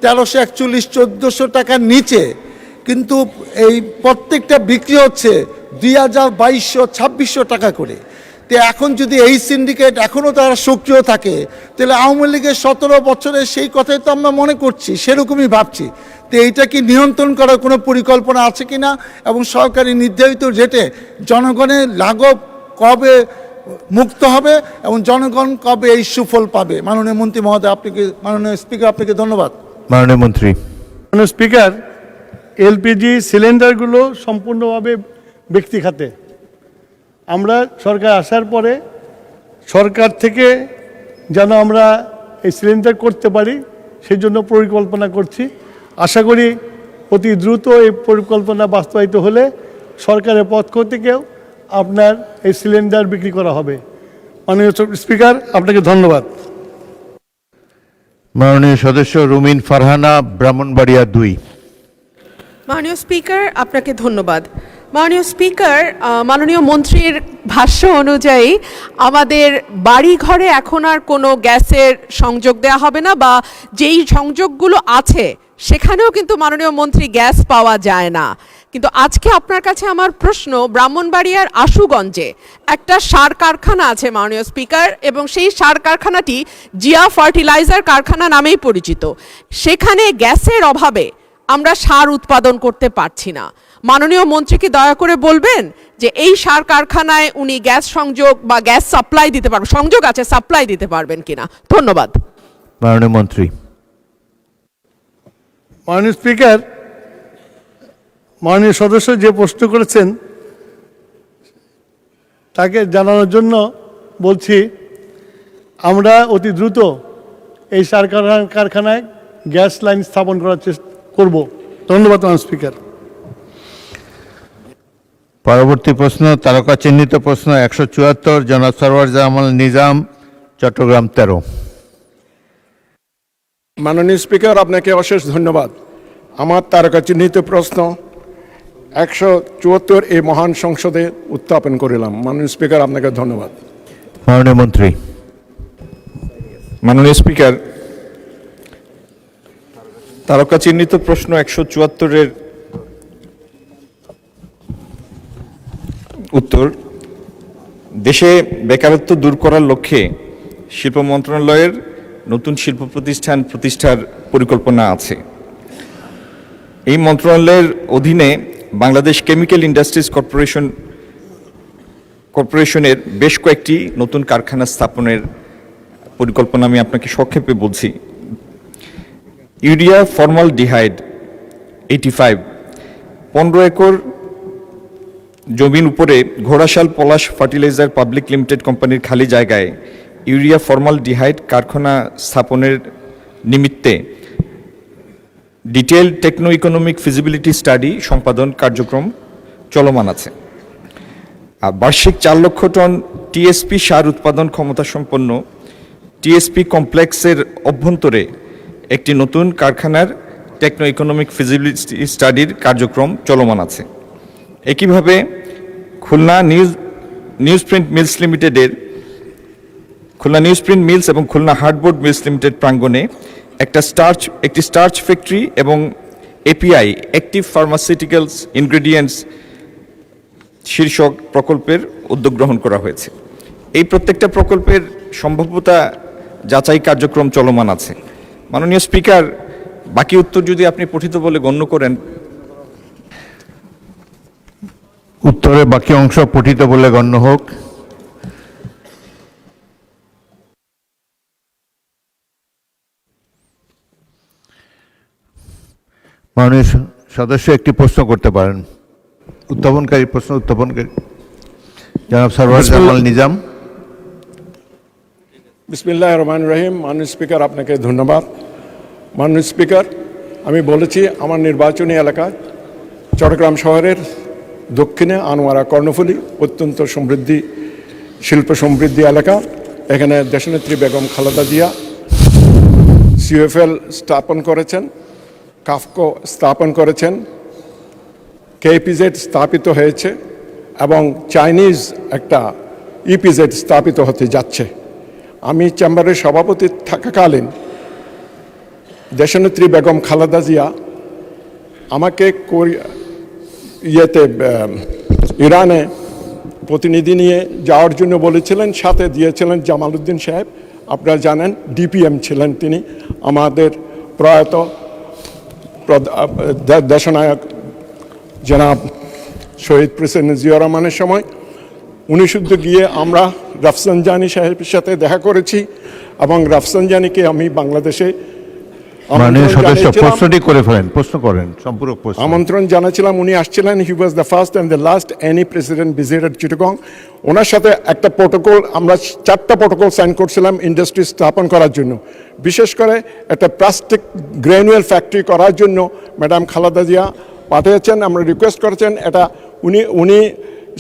1341-1400 টাকার নিচে, কিন্তু এই প্রত্যেকটা বিক্রি হচ্ছে 2200-2600 টাকা করে। তো এখন যদি এই সিন্ডিকেট এখনও তারা সক্রিয় থাকে, তাহলে আওয়ামী লীগের 17 বছরের সেই কথাই তো আমরা মনে করছি, সেরকমই ভাবছি। তো এইটা কি নিয়ন্ত্রণ করার কোনো পরিকল্পনা আছে কি না, এবং সরকারি নির্ধারিত রেটে জনগণের লাঘব কবে মুক্ত হবে এবং জনগণ কবে এই সুফল পাবে? মাননীয় মন্ত্রী মহোদয়, আপনাকে, মাননীয় স্পিকার, আপনাকে ধন্যবাদ। মাননীয় মন্ত্রী। মাননীয় স্পিকার, এলপিজি সিলিন্ডারগুলো সম্পূর্ণভাবে ব্যক্তি খাতে। আমরা সরকার আসার পরে সরকার থেকে যেন আমরা এই সিলিন্ডার করতে পারি সেই জন্য পরিকল্পনা করছি। আশা করি অতি দ্রুত এই পরিকল্পনা বাস্তবায়িত হলে সরকারের পক্ষ থেকেও আপনার এই সিলিন্ডার বিক্রি করা হবে। মাননীয় স্পিকার, আপনাকে ধন্যবাদ। মাননীয় সদস্য রুমিন ফারহানা, ব্রাহ্মণবাড়িয়া 2। মাননীয় স্পিকার, আপনাকে ধন্যবাদ। মাননীয় স্পিকার, মাননীয় মন্ত্রীর ভাষ্য অনুযায়ী আমাদের বাড়ি ঘরে এখন আর কোনো গ্যাসের সংযোগ দেওয়া হবে না, বা যেই সংযোগগুলো আছে সেখানেও কিন্তু মাননীয় মন্ত্রী গ্যাস পাওয়া যায় না। কিন্তু আজকে আপনার কাছে আমার প্রশ্ন, ব্রাহ্মণবাড়িয়ার আশুগঞ্জে একটা সার কারখানা আছে মাননীয় স্পিকার, এবং সেই সার কারখানাটি জিয়া ফার্টিলাইজার কারখানা নামেই পরিচিত। সেখানে গ্যাসের অভাবে আমরা সার উৎপাদন করতে পারছি না। মাননীয় মন্ত্রীকে দয়া করে বলবেন যে এই সার কারখানায় উনি গ্যাস সংযোগ বা গ্যাস সাপ্লাই দিতে পারবেন, সংযোগ আছে, সাপ্লাই দিতে পারবেন কিনা? ধন্যবাদ। মাননীয় মন্ত্রী। মাননীয় স্পিকার, মাননীয় সদস্য যে প্রশ্ন করেছেন তাকে জানানোর জন্য বলছি, আমরা অতি দ্রুত এই সার কারখানায় গ্যাস লাইন স্থাপন করার চেষ্টা করব। ধন্যবাদ মাননীয় স্পিকার। পরবর্তী প্রশ্ন, তারকা চিহ্নিত প্রশ্ন 174, জনাব সরওয়ার জামাল নিজাম, চট্টগ্রাম 13। মাননীয় স্পিকার, আপনাকে অশেষ ধন্যবাদ। আমার তারকা চিহ্নিত প্রশ্ন 174 এই মহান সংসদে উত্থাপন করিলাম। মাননীয় স্পিকার, আপনাকে ধন্যবাদ। মাননীয় মন্ত্রী। মাননীয় স্পিকার, তারকা চিহ্নিত প্রশ্ন 174-এর উত্তর, দেশে বেকারত্ব দূর করার লক্ষ্যে শিল্প মন্ত্রণালয়ের নতুন শিল্প প্রতিষ্ঠার পরিকল্পনা আছে। এই মন্ত্রণালয়ের অধীনে বাংলাদেশ কেমিক্যাল ইন্ডাস্ট্রিজ কর্পোরেশনের বেশ কয়েকটি নতুন কারখানা স্থাপনের পরিকল্পনা আমি আপনাকে সংক্ষেপে বলছি। ইউরিয়া ফর্মালডিহাইড 85, 15 একর জমির উপরে Ghorashal Palash fertiliser public limited কোম্পানির খালি জায়গায় ইউরিয়া ফর্মালডিহাইড কারখানা স্থাপনের নিমিত্তে detailed techno economic feasibility study সম্পাদন কার্যক্রম চলমান আছে। আর বার্ষিক 4 লক্ষ টন টিএসপি সার উৎপাদন ক্ষমতা সম্পন্ন টিএসপি কমপ্লেক্সের অভ্যন্তরে একটি নতুন কারখানার টেকনো ইকোনমিক ফিজিবিলিটি স্টাডির কার্যক্রম চলমান আছে। একইভাবে খুলনা নিউজপ্রিন্ট মিলস লিমিটেডের খুলনা নিউজপ্রিন্ট মিলস এবং খুলনা হার্ডবোর্ড মিলস লিমিটেড প্রাঙ্গণে একটি স্টার্চ ফ্যাক্টরি এবং এপিআই অ্যাক্টিভ ফার্মাসিউটিক্যালস ইনগ্রেডিয়েন্টস শীর্ষক প্রকল্পের উদ্যোগ গ্রহণ করা হয়েছে। এই প্রত্যেকটা প্রকল্পের সম্ভাব্যতা যাচাই কার্যক্রম চলমান আছে। মাননীয় স্পিকার, বাকি উত্তর যদি আপনি পঠিত বলে গণ্য করেন। উত্তরের বাকি অংশ পঠিত বলে গণ্য হোক। মাননীয় সদস্য একটি প্রশ্ন করতে পারেন। উত্থাপনকারী প্রশ্ন উত্থাপনকারী জনাব সরওয়ার জামাল নিজাম। বিসমিল্লাহ রহমান রহিম। মাননীয় স্পিকার, আপনাকে ধন্যবাদ। মাননীয় স্পিকার, আমি বলেছি আমার নির্বাচনী এলাকায় চট্টগ্রাম শহরের দক্ষিণে আনোয়ারা কর্ণফুলী অত্যন্ত শিল্প সমৃদ্ধি এলাকা। এখানে দেশনেত্রী বেগম খালেদা জিয়া সিওএফএল স্থাপন করেছেন, কাফকো স্থাপন করেছেন, কেপিজেড স্থাপিত হয়েছে এবং চাইনিজ একটা ইপিজেড স্থাপিত হতে যাচ্ছে। আমি চেম্বারের সভাপতি থাকাকালীন দেশনেত্রী বেগম খালেদা জিয়া আমাকে ইরানে প্রতিনিধি নিয়ে যাওয়ার জন্য বলেছিলেন, সাথে দিয়েছিলেন জামাল উদ্দিন সাহেব। আপনারা জানেন ডিপিএম ছিলেন তিনি, আমাদের প্রয়াত দেশনায়ক জনাব শহীদ প্রেসিডেন্ট জিয়া রহমানের সময়। উনি শুদ্ধ গিয়ে আমরা রাফসানজানি সাহেবের সাথে দেখা করেছি এবং রাফসানজানিকে আমি বাংলাদেশে আমন্ত্রণ জানাছিলাম। উনি আসছিলেন। He was the first and the last any president visited Chittagong. ওনার সাথে একটা প্রোটোকল, আমরা 4টা প্রোটোকল সাইন করছিলাম ইন্ডাস্ট্রি স্থাপন করার জন্য। বিশেষ করে একটা প্লাস্টিক গ্রেনুয়েল ফ্যাক্টরি করার জন্য ম্যাডাম খালেদা জিয়া পাঠিয়েছেন, আমরা রিকোয়েস্ট করেছেন। এটা উনি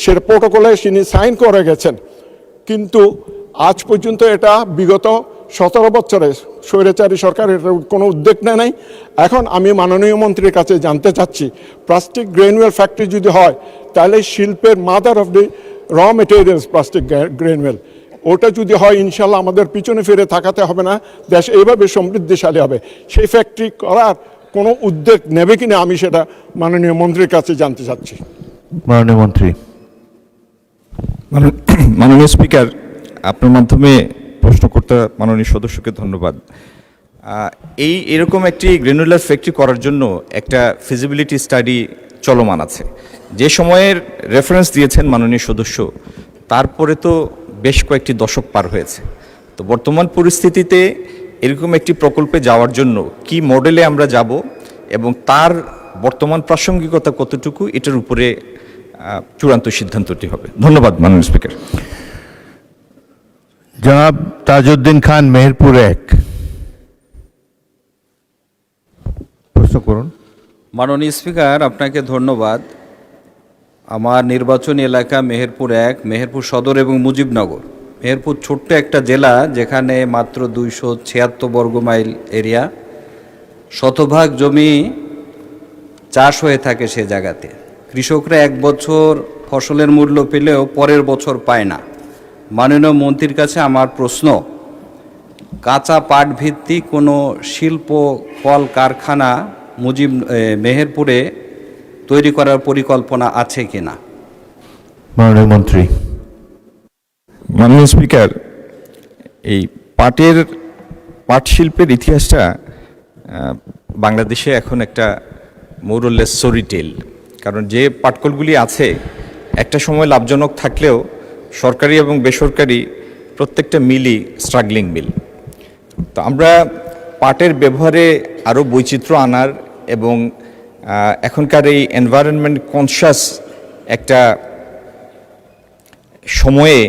সে প্রোটোকলে তিনি সাইন করে গেছেন, কিন্তু আজ পর্যন্ত এটা বিগত 17 বছরে স্বৈরাচারী সরকার এটার কোনো উদ্যোগ নেয় নাই। এখন আমি মাননীয় মন্ত্রীর কাছে জানতে চাচ্ছি, প্লাস্টিক গ্রেনুয়েল ফ্যাক্টরি যদি হয় তাহলে শিল্পের mother of the raw materials plastic গ্রেনুয়েল, ওটা যদি হয় ইনশাল্লাহ আমাদের পিছনে ফিরে তাকাতে হবে না, দেশ এইভাবে সমৃদ্ধিশালী হবে। সেই ফ্যাক্টরি করার কোনো উদ্যোগ নেবে কিনা আমি সেটা মাননীয় মন্ত্রীর কাছে জানতে চাচ্ছি। মাননীয় মন্ত্রী। মাননীয় স্পিকার, আপনার মাধ্যমে প্রশ্নকর্তা মাননীয় সদস্যকে ধন্যবাদ। এরকম একটি গ্রেনুলার ফ্যাক্টরি করার জন্য একটা ফিজিবিলিটি স্টাডি চলমান আছে। যে সময়ের রেফারেন্স দিয়েছেন মাননীয় সদস্য, তারপরে তো বেশ কয়েকটি দশক পার হয়েছে। তো বর্তমান পরিস্থিতিতে এরকম একটি প্রকল্পে যাওয়ার জন্য কি মডেলে আমরা যাব এবং তার বর্তমান প্রাসঙ্গিকতা কতটুকু, এটার উপরে চূড়ান্ত সিদ্ধান্তটি হবে। ধন্যবাদ মাননীয় স্পিকার। জনাব তাজউদ্দিন খান, মেহেরপুর 1, প্রশ্ন করুন। মাননীয় স্পিকার, আপনাকে ধন্যবাদ। আমার নির্বাচনী এলাকা মেহেরপুর 1, মেহেরপুর সদর এবং মুজিবনগর। মেহেরপুর ছোট্ট একটা জেলা, যেখানে মাত্র 276 বর্গ মাইল এরিয়া, শতভাগ জমি চাষ হয়ে থাকে সে জায়গাতে। কৃষকরা 1 বছর ফসলের মূল্য পেলেও পরের বছর পায় না। মাননীয় মন্ত্রীর কাছে আমার প্রশ্ন, কাঁচা পাট ভিত্তিক কোনো শিল্প কল কারখানা মেহেরপুরে তৈরি করার পরিকল্পনা আছে কিনা? মাননীয় মন্ত্রী। মাননীয় স্পিকার, এই পাট শিল্পের ইতিহাসটা বাংলাদেশে এখন একটা মোরলেস স্টোরি টেল। কারণ যে পাটকলগুলি আছে একটা সময় লাভজনক থাকলেও সরকারি এবং বেসরকারি প্রত্যেকটা মিলই স্ট্রাগলিং মিল। তো আমরা পাটের ব্যবহারে আরও বৈচিত্র্য আনার এবং এখনকার এই এনভায়রনমেন্ট কনশাস একটা সময়ে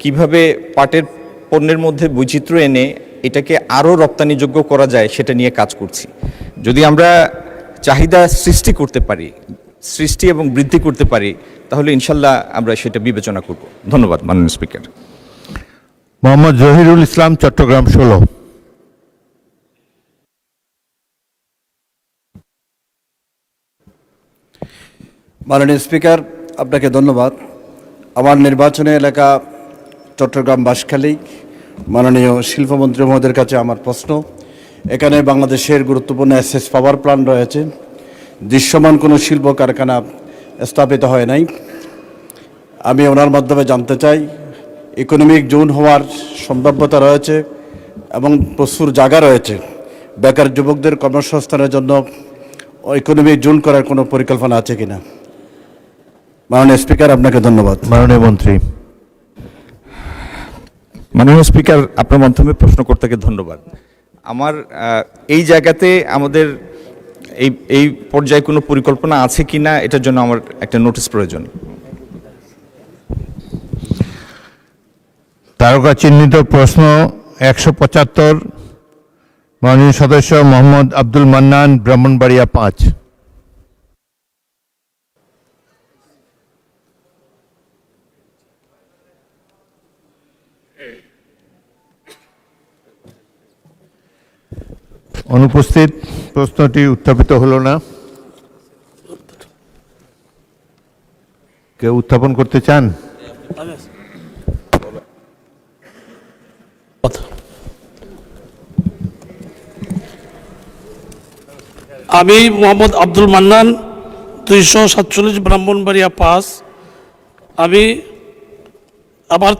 কিভাবে পাটের পণ্যের মধ্যে বৈচিত্র্য এনে এটাকে আরও রপ্তানিযোগ্য করা যায় সেটা নিয়ে কাজ করছি। যদি আমরা চাহিদা সৃষ্টি এবং বৃদ্ধি করতে পারি তাহলে ইনশাল্লাহ আমরা সেটা বিবেচনা করব। ধন্যবাদ মাননীয় স্পিকার। মোহাম্মদ জহিরুল ইসলাম, চট্টগ্রাম 16। মাননীয় স্পিকার, আপনাকে ধন্যবাদ। আমার নির্বাচনী এলাকা চট্টগ্রাম বাঁশখালী। মাননীয় শিল্পমন্ত্রী মহোদয়ের কাছে আমার প্রশ্ন, এখানে বাংলাদেশের গুরুত্বপূর্ণ এসএস পাওয়ার প্ল্যান্ট রয়েছে, দৃশ্যমান কোনো শিল্প কারখানা স্থাপিত হয় নাই। আমি ওনার মাধ্যমে জানতে চাই, ইকোনমিক জোন হওয়ার সম্ভাব্যতা রয়েছে, এবং প্রচুর জায়গা রয়েছে। বেকার যুবকদের কর্মসংস্থানের জন্য ইকোনমি জোন করার কোনো পরিকল্পনা আছে কিনা? মাননীয় স্পিকার, আপনাকে ধন্যবাদ। মাননীয় মন্ত্রী। মাননীয় স্পিকার, আপনার মাধ্যমে প্রশ্ন করতে ধন্যবাদ। আমার এই জায়গাতে আমাদের এই পর্যায়ে কোনো পরিকল্পনা আছে কিনা এটার জন্য আমার একটা নোটিশ প্রয়োজন। তারকা চিহ্নিত প্রশ্ন 175, মাননীয় সদস্য মোহাম্মদ আব্দুল মান্নান, ব্রাহ্মণবাড়িয়া 5। অনুপস্থিত, প্রশ্নটি উত্থাপিত হলো না। কেউ উত্থাপন করতে চান? আমি মোহাম্মদ আব্দুল মান্নান, 247 ব্রাহ্মণবাড়িয়া 5। আমি আমার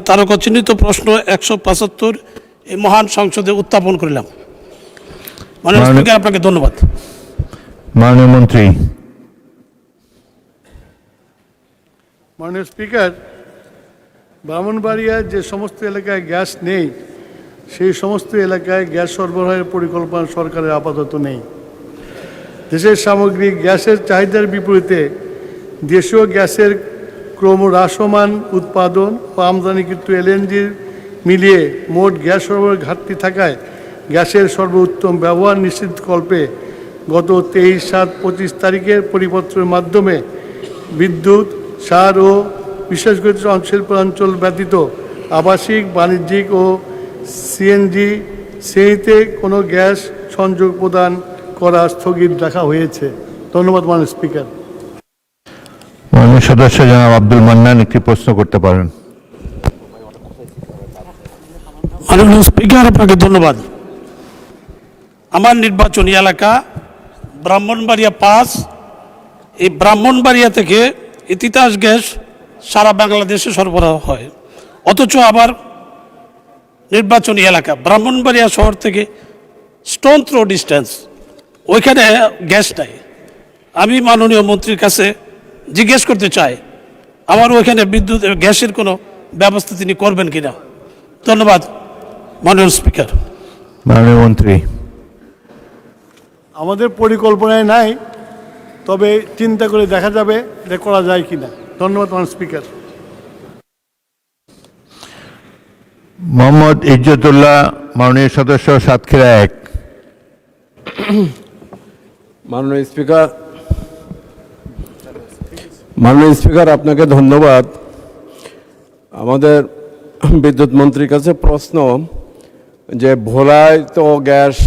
তারকা চিহ্নিত প্রশ্ন 175 এই মহান সংসদে উত্থাপন করলাম। মাননীয় স্পিকার, আপনাকে ধন্যবাদ। মাননীয় মন্ত্রী। মাননীয় স্পিকার, ব্রাহ্মণবাড়িয়ার যে সমস্ত এলাকায় গ্যাস নেই সেই সমস্ত এলাকায় গ্যাস সরবরাহের পরিকল্পনা সরকারের আপাতত নেই। দেশের সামগ্রিক গ্যাসের চাহিদার বিপরীতে দেশীয় গ্যাসের ক্রমহ্রাসমান উৎপাদন ও আমদানিকৃত এলএনজির মিলিয়ে মোট গ্যাস সরবরাহের ঘাটতি থাকায় গ্যাসের সর্বোত্তম ব্যবহার নিশ্চিতকল্পে গত 23/7/25 তারিখের পরিপত্রের মাধ্যমে বিদ্যুৎ, সার ও বিশেষ করে শিল্পাঞ্চল ব্যতীত আবাসিক, বাণিজ্যিক ও সিএনজি শ্রেণীতে কোনো গ্যাস সংযোগ প্রদান করা স্থগিত রাখা হয়েছে। ধন্যবাদ মাননীয় স্পিকার। মাননীয় সদস্য জনাব আব্দুল মান্নান একটি প্রশ্ন করতে পারেন। মাননীয় স্পিকার, আপনাকে ধন্যবাদ। আমার নির্বাচনী এলাকা ব্রাহ্মণবাড়িয়া 5। এই ব্রাহ্মণবাড়িয়া থেকে তিতাস গ্যাস সারা বাংলাদেশে সরবরাহ হয়, অথচ আবার নির্বাচনী এলাকা ব্রাহ্মণবাড়িয়া শহর থেকে স্টোন থ্রো ডিস্টেন্স, ওইখানে গ্যাস নাই। আমি মাননীয় মন্ত্রীর কাছে জিজ্ঞেস করতে চাই আমার ওইখানে বিদ্যুৎ গ্যাসের কোনো ব্যবস্থা তিনি করবেন কিনা। ধন্যবাদ মাননীয় স্পিকার। মাননীয় মন্ত্রী। আমাদের পরিকল্পনায় নাই, তবে চিন্তা করে দেখা যাবে যে করা যায় কিনা। ধন্যবাদ মাননীয় স্পিকার। মোহাম্মদ ইজ্জতুল্লাহ, মাননীয় সদস্য সাতক্ষীরা 1। মাননীয় স্পিকার, আপনাকে ধন্যবাদ। আমাদের বিদ্যুৎ মন্ত্রীর কাছে প্রশ্ন যে ভোলায় তো গ্যাস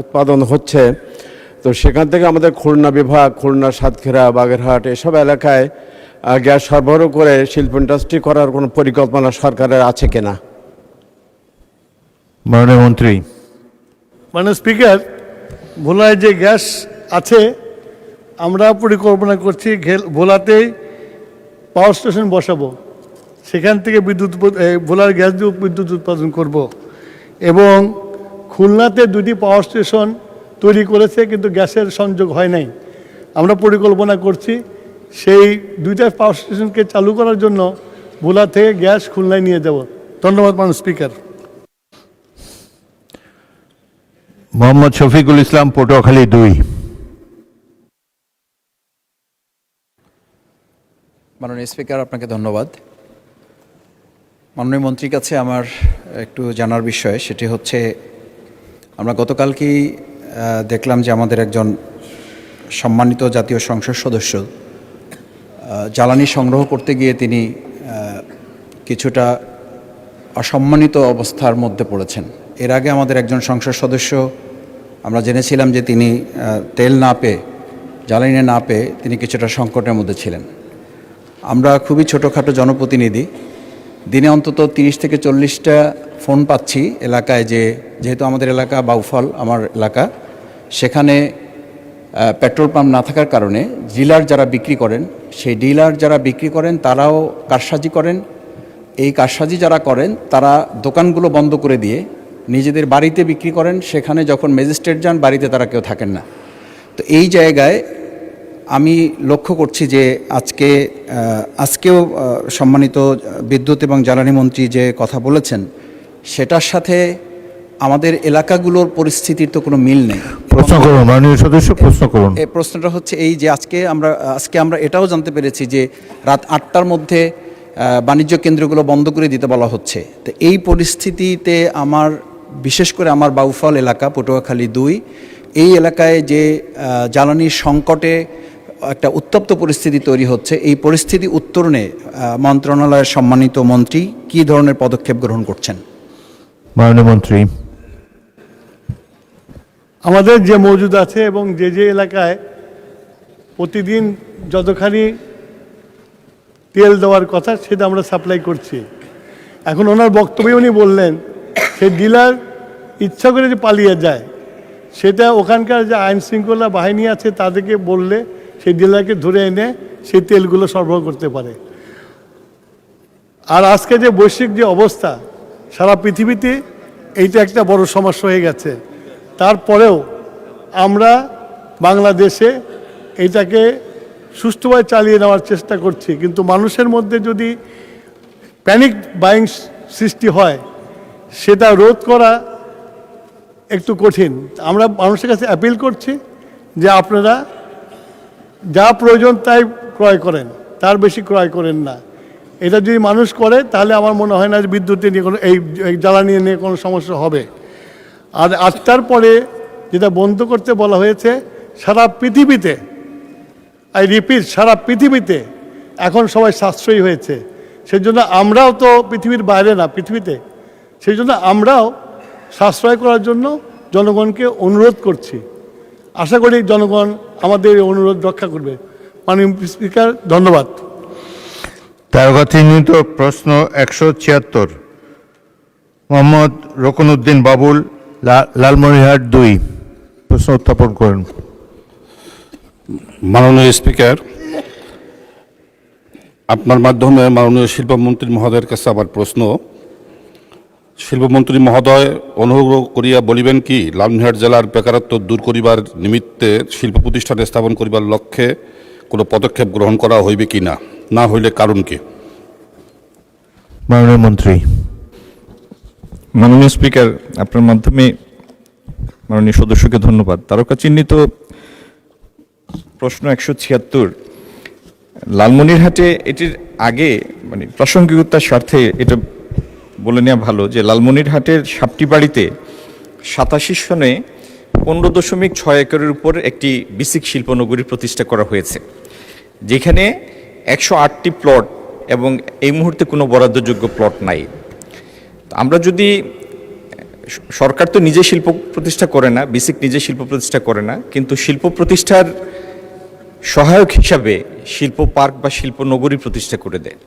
উৎপাদন হচ্ছে, তো সেখান থেকে আমাদের খুলনা বিভাগ, খুলনা, সাতক্ষীরা, বাগেরহাট এসব এলাকায় গ্যাস সরবরাহ করে শিল্প ইন্ডাস্ট্রি করার কোনো পরিকল্পনা সরকারের আছে কিনা? মাননীয় মন্ত্রী। মাননীয় স্পিকার, ভোলায় যে গ্যাস আছে আমরা পরিকল্পনা করছি ভোলাতেই পাওয়ার স্টেশন বসাবো, সেখান থেকে ভোলার গ্যাস দিয়ে বিদ্যুৎ উৎপাদন করব। এবং খুলনাতে 2টি পাওয়ার স্টেশন তৈরি করেছে কিন্তু গ্যাসের সংযোগ হয় নাই। আমরা পরিকল্পনা করছি সেই 2টা পাওয়ার স্টেশনকে চালু করার জন্য ভোলা থেকে গ্যাস খুলনায় নিয়ে যাব। ধন্যবাদ মাননীয় স্পিকার। মোহাম্মদ শফিকুল ইসলাম, পটুয়াখালী 2। মাননীয় স্পিকার, আপনাকে ধন্যবাদ। মাননীয় মন্ত্রীর কাছে আমার একটু জানার বিষয়, সেটি হচ্ছে আমরা গতকালকেই দেখলাম যে আমাদের একজন সম্মানিত জাতীয় সংসদ সদস্য জ্বালানি সংগ্রহ করতে গিয়ে তিনি কিছুটা অসম্মানিত অবস্থার মধ্যে পড়েছেন। এর আগে আমাদের একজন সংসদ সদস্য আমরা জেনেছিলাম যে তিনি তেল না পেয়ে, জ্বালানি না পেয়ে তিনি কিছুটা সংকটের মধ্যে ছিলেন। আমরা খুবই ছোটোখাটো জনপ্রতিনিধি, দিনে অন্তত 30 থেকে 40টা ফোন পাচ্ছি এলাকায়, যেহেতু আমাদের এলাকা বাউফল আমার এলাকা, সেখানে পেট্রোল পাম্প না থাকার কারণে ডিলার যারা বিক্রি করেন, সেই ডিলার যারা বিক্রি করেন তারাও কারসাজি করেন, এই কারসাজি যারা করেন তারা দোকানগুলো বন্ধ করে দিয়ে নিজেদের বাড়িতে বিক্রি করেন, সেখানে যখন ম্যাজিস্ট্রেট যান বাড়িতে তারা কেউ থাকেন না। তো এই জায়গায় আমি লক্ষ্য করছি যে আজকেও সম্মানিত বিদ্যুৎ এবং জ্বালানি মন্ত্রী যে কথা বলেছেন সেটার সাথে আমাদের এলাকাগুলোর পরিস্থিতির তো কোনো মিল নেই। প্রশ্ন করুন মাননীয় সদস্য, প্রশ্ন করুন। এই প্রশ্নটা হচ্ছে এই যে আজকে আমরা এটাও জানতে পেরেছি যে রাত 8টার মধ্যে বাণিজ্য কেন্দ্রগুলো বন্ধ করে দিতে বলা হচ্ছে। তো এই পরিস্থিতিতে বিশেষ করে আমার বাউফল এলাকা পটুয়াখালী 2 এই এলাকায় যে জ্বালানির সংকটে একটা উত্তপ্ত পরিস্থিতি তৈরি হচ্ছে, এই পরিস্থিতি উত্তরণে মন্ত্রণালয়ের সম্মানিত মন্ত্রী কী ধরনের পদক্ষেপ গ্রহণ করছেন? মাননীয় মন্ত্রী। আমাদের যে মজুদ আছে এবং যে এলাকায় প্রতিদিন যতখানি তেল দেওয়ার কথা সেটা আমরা সাপ্লাই করছি। এখন ওনার বক্তব্যে উনি বললেন সেই ডিলার ইচ্ছা করে যে পালিয়ে যায়, সেটা ওখানকার যে আইন শৃঙ্খলা বাহিনী আছে তাদেরকে বললে সেই ডিলারকে ধরে এনে সেই তেলগুলো সরবরাহ করতে পারে। আর আজকে যে বৈশ্বিক যে অবস্থা সারা পৃথিবীতে, এইটা একটা বড় সমস্যা হয়ে গেছে। তারপরেও আমরা বাংলাদেশে এইটাকে সুষ্ঠুভাবে চালিয়ে নেওয়ার চেষ্টা করছি, কিন্তু মানুষের মধ্যে যদি প্যানিক বাইং সৃষ্টি হয় সেটা রোধ করা একটু কঠিন। আমরা মানুষের কাছে অ্যাপিল করছি যে আপনারা যা প্রয়োজন তাই ক্রয় করেন, তার বেশি ক্রয় করেন না। এটা যদি মানুষ করে তাহলে আমার মনে হয় না যে বিদ্যুৎ নিয়ে কোনো এই জ্বালানি নিয়ে কোনো সমস্যা হবে। আর 8টার পরে যেটা বন্ধ করতে বলা হয়েছে, সারা পৃথিবীতে, আই রিপিট, সারা পৃথিবীতে এখন সবাই সাশ্রয়ী হয়েছে। সেই জন্য আমরাও তো পৃথিবীর বাইরে না, পৃথিবীতে, সেই জন্য আমরাও সাশ্রয় করার জন্য জনগণকে অনুরোধ করছি। আশা করি জনগণ আমাদের এই অনুরোধ রক্ষা করবে। মাননীয় স্পিকার, ধন্যবাদ। তারকাচিহ্নিত প্রশ্ন 176 মোহাম্মদ রকনউদ্দিন বাবুল, লালমনিরহাট 2, প্রশ্ন উত্থাপন করেন। মাননীয় স্পিকার, আপনার মাধ্যমে মাননীয় শিল্পমন্ত্রী মহোদয়ের কাছে আমার প্রশ্ন। শিল্পমন্ত্রী মহোদয়, অনুগ্রহ করিয়া বলিবেন কি লালমনিরহাট জেলার বেকারত্ব দূর করিবার নিমিত্তে শিল্প প্রতিষ্ঠান স্থাপন করিবার লক্ষ্যে কোনো পদক্ষেপ গ্রহণ করা হইবে কি না, না হইলে কারণ কি? মাননীয় মন্ত্রী। মাননীয় স্পিকার, আপনার মাধ্যমে মাননীয় সদস্যকে ধন্যবাদ। তারকা চিহ্নিত প্রশ্ন 176 লালমনিরহাটে, এটির আগে মানে প্রাসঙ্গিকতার স্বার্থে এটা বলে নেওয়া ভালো যে লালমনিরহাটের সাপটি বাড়িতে 87 সনে 15.6 একরের উপর একটি বিসিক শিল্পনগরী প্রতিষ্ঠা করা হয়েছে, যেখানে 108টি প্লট এবং এই মুহূর্তে কোনো বরাদ্দযোগ্য প্লট নাই। আমরা যদি, সরকার তো নিজে শিল্প প্রতিষ্ঠা করে না, বিসিক নিজে শিল্প প্রতিষ্ঠা করে না, কিন্তু শিল্প প্রতিষ্ঠার সহায়ক হিসাবে শিল্প পার্ক বা শিল্প নগরী প্রতিষ্ঠা করে দেয়।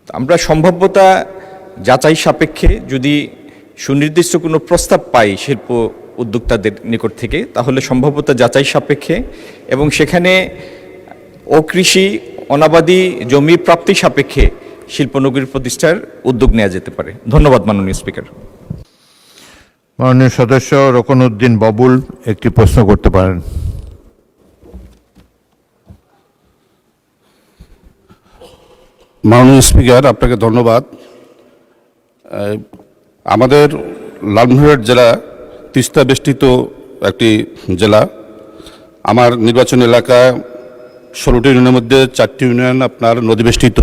তো আমরা সম্ভাব্যতা যাচাই সাপেক্ষে যদি সুনির্দিষ্ট কোনো প্রস্তাব পাই শিল্প উদ্যোক্তাদের নিকট থেকে, তাহলে সম্ভাব্যতা যাচাই সাপেক্ষে এবং সেখানে অকৃষি অনাবাদী জমি প্রাপ্তি সাপেক্ষে শিল্পনগরী প্রতিষ্ঠার উদ্যোগ নেওয়া যেতে পারে। ধন্যবাদ মাননীয় স্পিকার। মাননীয় সদস্য রকনউদ্দিন বাবুল একটি প্রশ্ন করতে পারেন। মাননীয় স্পিকার, আপনাকে ধন্যবাদ। আমাদের লালমনিরহাট জেলা তিস্তা বেষ্টিত একটি জেলা। আমার নির্বাচন এলাকায় 16টি ইউনিয়নের মধ্যে 4টি ইউনিয়ন আপনার নদীবেষ্টিত।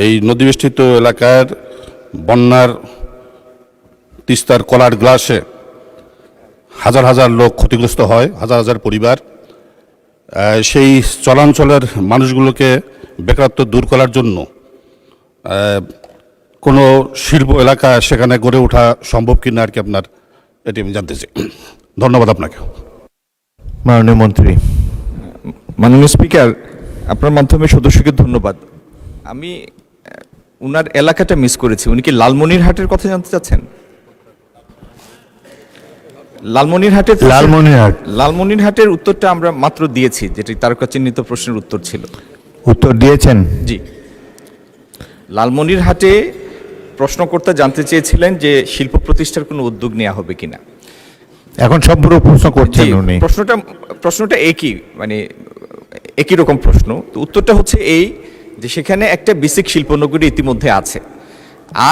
এই নদীবেষ্টিত এলাকার বন্যার তিস্তার কলার গ্লাসে হাজার হাজার লোক ক্ষতিগ্রস্ত হয়, হাজার হাজার পরিবার। সেই চলাঞ্চলের মানুষগুলোকে বেকারত্ব দূর করার জন্য কোনো শিল্প এলাকা সেখানে গড়ে ওঠা সম্ভব কিনা আর কি আপনার, এটি আমি জানতে চাই। ধন্যবাদ আপনাকে। মাননীয় মন্ত্রী। মাননীয় স্পিকার, আপনার মাধ্যমে সদস্যকে ধন্যবাদ। আমি উনার এলাকাটা মিস করেছি। উনি কি লালমনিরহাটের কথা জানতে চাচ্ছেন? লালমনিরহাটের উত্তরটা আমরা মাত্র দিয়েছি, যেটি তারকা চিহ্নিত প্রশ্নের উত্তর ছিল। উত্তর দিয়েছেন? জি। লালমনিরহাটে প্রশ্নকর্তা জানতে চেয়েছিলেন যে শিল্প প্রতিষ্ঠার কোনো উদ্যোগ নেওয়া হবে কিনা। এখন সম্পূর্ণ প্রশ্ন করছেন উনি। প্রশ্নটা একই, মানে একই রকম প্রশ্ন। তো উত্তরটা হচ্ছে এই যে সেখানে একটা বেসিক শিল্পনগরী ইতিমধ্যে আছে,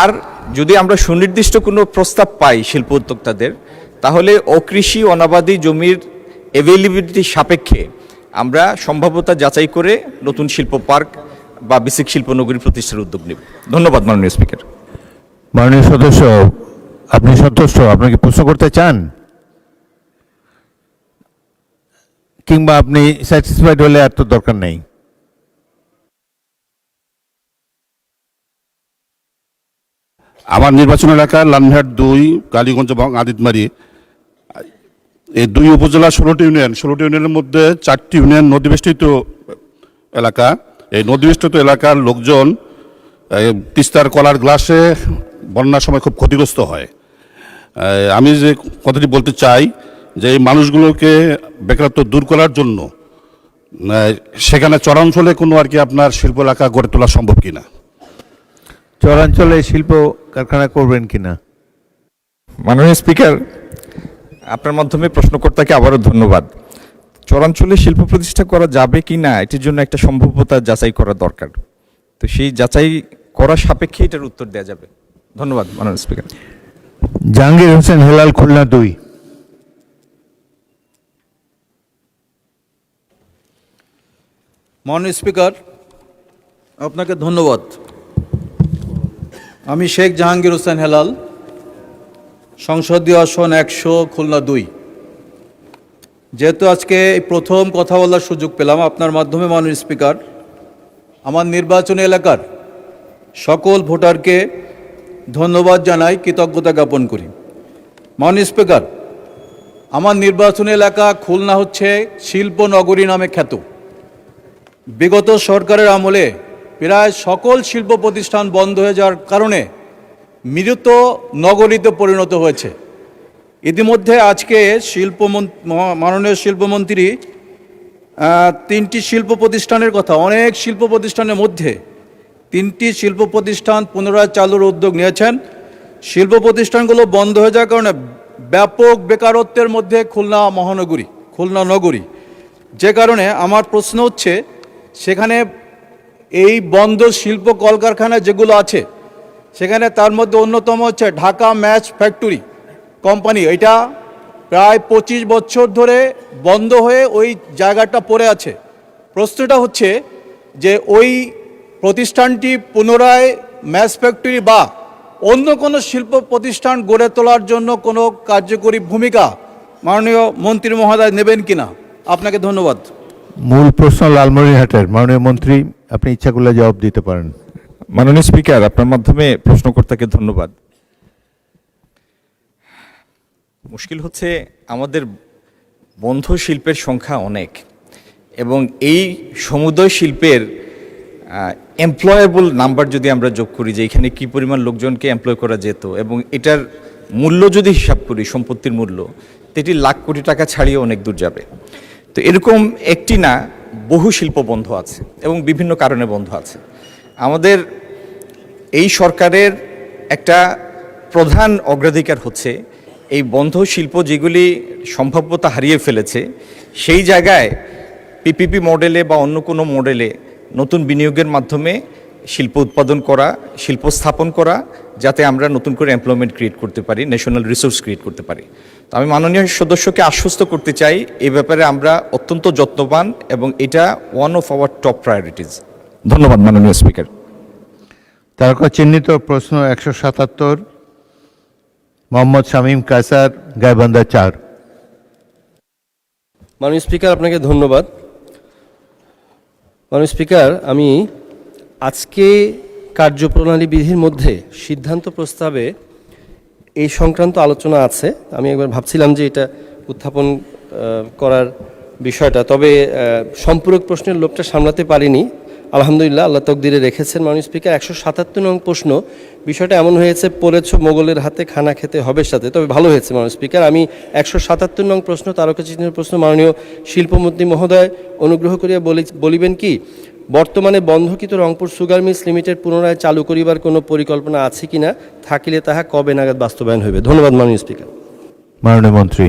আর যদি আমরা সুনির্দিষ্ট কোনো প্রস্তাব পাই শিল্প উদ্যোক্তাদের, তাহলে অকৃষি অনাবাদী জমির অ্যাভেলেবিলিটি সাপেক্ষে আমরা সম্ভাব্যতা যাচাই করে নতুন শিল্প পার্ক বা বেসিক শিল্পনগরী প্রতিষ্ঠার উদ্যোগ নেব। ধন্যবাদ মাননীয় স্পিকার। মাননীয় সদস্য, আপনি সন্তুষ্ট? আপনাকে প্রশ্ন করতে চান, কিংবা আপনি স্যাটিসফাইড হলে আর তো দরকার নেই? আমার নির্বাচন এলাকা লালমনিরহাট 2, কালীগঞ্জ এবং আদিতমারি, এই 2 উপজেলা 16টি ইউনিয়নের মধ্যে 4টি ইউনিয়ন নদীবেষ্টিত এলাকা। এই নদীবেষ্টিত এলাকার লোকজন তিস্তার কলার গ্লাসে বন্যার সময় খুব ক্ষতিগ্রস্ত হয়। আমি যে কথাটি বলতে চাই যে এই মানুষগুলোকে বেকারত্ব দূর করার জন্য সেখানে চরাঞ্চলে কোনো আর কি আপনার শিল্প এলাকা গড়ে তোলা সম্ভব কিনা? চরাঞ্চলে শিল্প কারখানা করবেন কিনা? মাননীয় স্পিকার, আপনার মাধ্যমে প্রশ্নকর্তাকে আবারও ধন্যবাদ। চরাঞ্চলে শিল্প প্রতিষ্ঠা করা যাবে কি না এটির জন্য একটা সম্ভাব্যতা যাচাই করা দরকার। তো সেই যাচাই করা সাপেক্ষে এটার উত্তর দেওয়া যাবে। ধন্যবাদ মাননীয় স্পিকার। জাহাঙ্গীর হোসেন হেলাল, খুলনা 2। মাননীয় স্পিকার, আপনাকে ধন্যবাদ। আমি শেখ জাহাঙ্গীর হোসেন হেলাল, সংসদীয় আসন 100, খুলনা 2। যেহেতু আজকে এই প্রথম কথা বলার সুযোগ পেলাম আপনার মাধ্যমে, মাননীয় স্পিকার, আমার নির্বাচনী এলাকার সকল ভোটারকে ধন্যবাদ জানাই, কৃতজ্ঞতা জ্ঞাপন করি। মাননীয় স্পিকার, আমার নির্বাচনী এলাকা খুলনা হচ্ছে শিল্প নগরী নামে খ্যাত। বিগত সরকারের আমলে প্রায় সকল শিল্প প্রতিষ্ঠান বন্ধ হয়ে যাওয়ার কারণে মৃত নগরীতে পরিণত হয়েছে। ইতিমধ্যে আজকে মাননীয় শিল্পমন্ত্রী 3টি শিল্প প্রতিষ্ঠানের কথা, অনেক শিল্প প্রতিষ্ঠানের মধ্যে 3টি শিল্প প্রতিষ্ঠান পুনরায় চালুর উদ্যোগ নিয়েছেন। শিল্প প্রতিষ্ঠানগুলো বন্ধ হয়ে যাওয়ার কারণে ব্যাপক বেকারত্বের মধ্যে খুলনা নগরী, যে কারণে আমার প্রশ্ন হচ্ছে সেখানে এই বন্ধ শিল্প কলকারখানা যেগুলো আছে সেখানে তার মধ্যে অন্যতম হচ্ছে ঢাকা ম্যাচ ফ্যাক্টরি কোম্পানি। এটা প্রায় 25 বছর ধরে বন্ধ হয়ে ওই জায়গাটা পড়ে আছে। প্রশ্নটা হচ্ছে যে ওই প্রতিষ্ঠানটি পুনরায় ম্যাচ ফ্যাক্টরি বা অন্য কোনো শিল্প প্রতিষ্ঠান গড়ে তোলার জন্য কোনো কার্যকরী ভূমিকা মাননীয় মন্ত্রী মহোদয় নেবেন কিনা? আপনাকে ধন্যবাদ। মূল প্রশ্ন লালমনিরহাটের। মাননীয় মন্ত্রী, আপনি ইচ্ছা করলে জবাব দিতে পারেন। মাননীয় স্পিকার, আপনার মাধ্যমে প্রশ্নকর্তাকে ধন্যবাদ। মুশকিল হচ্ছে আমাদের বন্ধ শিল্পের সংখ্যা অনেক, এবং এই সমুদয় শিল্পের এমপ্লয়েবল নাম্বার যদি আমরা যোগ করি যে এখানে কী পরিমাণ লোকজনকে এমপ্লয় করা যেত, এবং এটার মূল্য যদি হিসাব করি, সম্পত্তির মূল্য, এটি লাখ কোটি টাকা ছাড়িয়ে অনেক দূর যাবে। তো এরকম একটি না, বহু শিল্প বন্ধ আছে এবং বিভিন্ন কারণে বন্ধ আছে। আমাদের এই সরকারের একটা প্রধান অগ্রাধিকার হচ্ছে এই বন্ধ শিল্প যেগুলি সম্ভাব্যতা হারিয়ে ফেলেছে সেই জায়গায় পিপিপি মডেলে বা অন্য কোনো মডেলে নতুন বিনিয়োগের মাধ্যমে শিল্প উৎপাদন করা, শিল্প স্থাপন করা, যাতে আমরা নতুন করে এমপ্লয়মেন্ট ক্রিয়েট করতে পারি, ন্যাশনাল রিসোর্স ক্রিয়েট করতে পারি। তো আমি মাননীয় সদস্যকে আশ্বস্ত করতে চাই এই ব্যাপারে আমরা অত্যন্ত যত্নবান এবং এটা one of our top priorities. ধন্যবাদ মাননীয় স্পিকার। তারকা চিহ্নিত প্রশ্ন 177, মোহাম্মদ শামীম কায়সার, গাইবান্ধা 4। মাননীয় স্পিকার, আপনাকে ধন্যবাদ। মাননীয় স্পিকার, আমি আজকে কার্যপ্রণালী বিধির মধ্যে সিদ্ধান্ত প্রস্তাবে এই সংক্রান্ত আলোচনা আছে। আমি একবার ভাবছিলাম যে এটা উত্থাপন করার বিষয়টা, তবে সম্পূরক প্রশ্নের লোভটা সামলাতে পারিনি। আলহামদুলিল্লাহ আল্লাহ তকদিরে রেখেছেন মাননীয় স্পিকার। 177 নং প্রশ্ন, বিষয়টা এমন হয়েছে পড়েছ মোগলের হাতে খানা খেতে হবে সাথে, তবে ভালো হয়েছে মাননীয় স্পিকার। আমি 177 নং প্রশ্ন তারকাচিহ্নের প্রশ্ন, মাননীয় শিল্পমন্ত্রী মহোদয় অনুগ্রহ করিয়া বলিবেন কি বর্তমানে বন্ধকিত রংপুর সুগার মিলস লিমিটেড পুনরায় চালু করিবার কোনো পরিকল্পনা আছে কিনা, থাকিলে তাহা কবে নাগাদ বাস্তবায়ন হইবে? ধন্যবাদ মাননীয় স্পিকার। মাননীয় মন্ত্রী।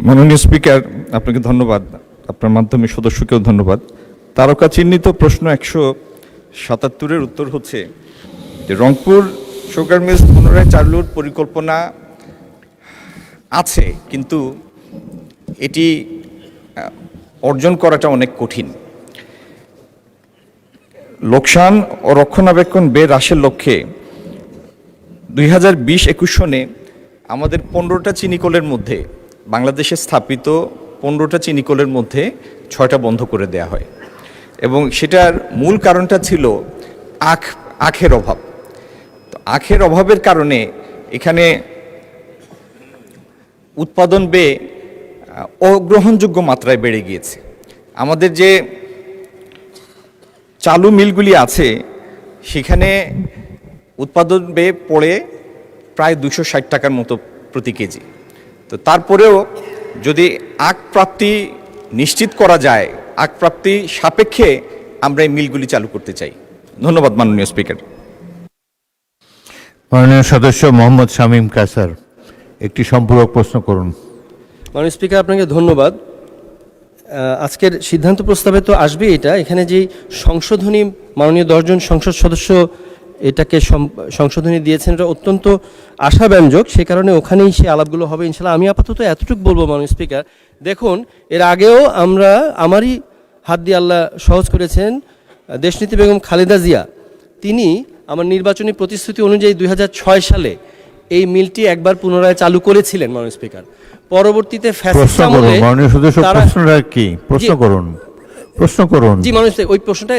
মাননীয় স্পিকার, আপনাকে ধন্যবাদ, আপনার মাধ্যমে সদস্যকেও ধন্যবাদ। তারকা চিহ্নিত প্রশ্ন 177-এর উত্তর হচ্ছে যে রংপুর সুগার মিলস পুনরায় চালুর পরিকল্পনা আছে, কিন্তু এটি অর্জন করাটা অনেক কঠিন। লোকসান ও রক্ষণাবেক্ষণ ব্যয় হ্রাসের লক্ষ্যে 2020-21 সনে আমাদের 15টা চিনিকলের মধ্যে, বাংলাদেশে স্থাপিত 15টা চিনিকলের মধ্যে 6টা বন্ধ করে দেয়া হয়, এবং সেটার মূল কারণটা ছিল আখের অভাব। তো আখের অভাবের কারণে এখানে উৎপাদন ব্যয় অগ্রহণযোগ্য মাত্রায় বেড়ে গিয়েছে। আমাদের যে চালু মিলগুলি আছে সেখানে উৎপাদন ব্যয় পড়ে প্রায় 260 টাকার মতো প্রতি কেজি। তো তারপরেও যদি আখ প্রাপ্তি নিশ্চিত করা যায়, আখ প্রাপ্তি সাপেক্ষে আমরা এই মিলগুলি চালু করতে চাই। ধন্যবাদ মাননীয় স্পিকার। মাননীয় সদস্য মোহাম্মদ শামীম কাসার, একটি সম্পূরক প্রশ্ন করুন। মাননীয় স্পিকার, আপনাকে ধন্যবাদ। আজকের সিদ্ধান্ত প্রস্তাবে তো আসবে এটা, এখানে যে সংশোধনী মাননীয় 10 জন সংসদ সদস্য এটাকে সংশোধনী দিয়েছেন, এটা অত্যন্ত আশাব্যঞ্জক, সে কারণে ওখানেই সে আলাপগুলো হবে ইনশাল্লাহ। আমি আপাতত এতটুকু বলবো মাননীয় স্পিকার, দেখুন এর আগেও আমারই হাত দিয়ে আল্লাহ সহজ করেছেন দেশনীতি বেগম খালেদা জিয়া, তিনি আমার নির্বাচনী প্রতিশ্রুতি অনুযায়ী 2006 সালে এই মিলটি একবার পুনরায় চালু করেছিলেন মাননীয় স্পিকার। পরবর্তীতে ফ্যাসিস্ট আমলে মাননীয় সদস্য প্রশ্নটা কি? প্রশ্ন করুন। জি মাননীয় স্পিকার, ওই প্রশ্নটা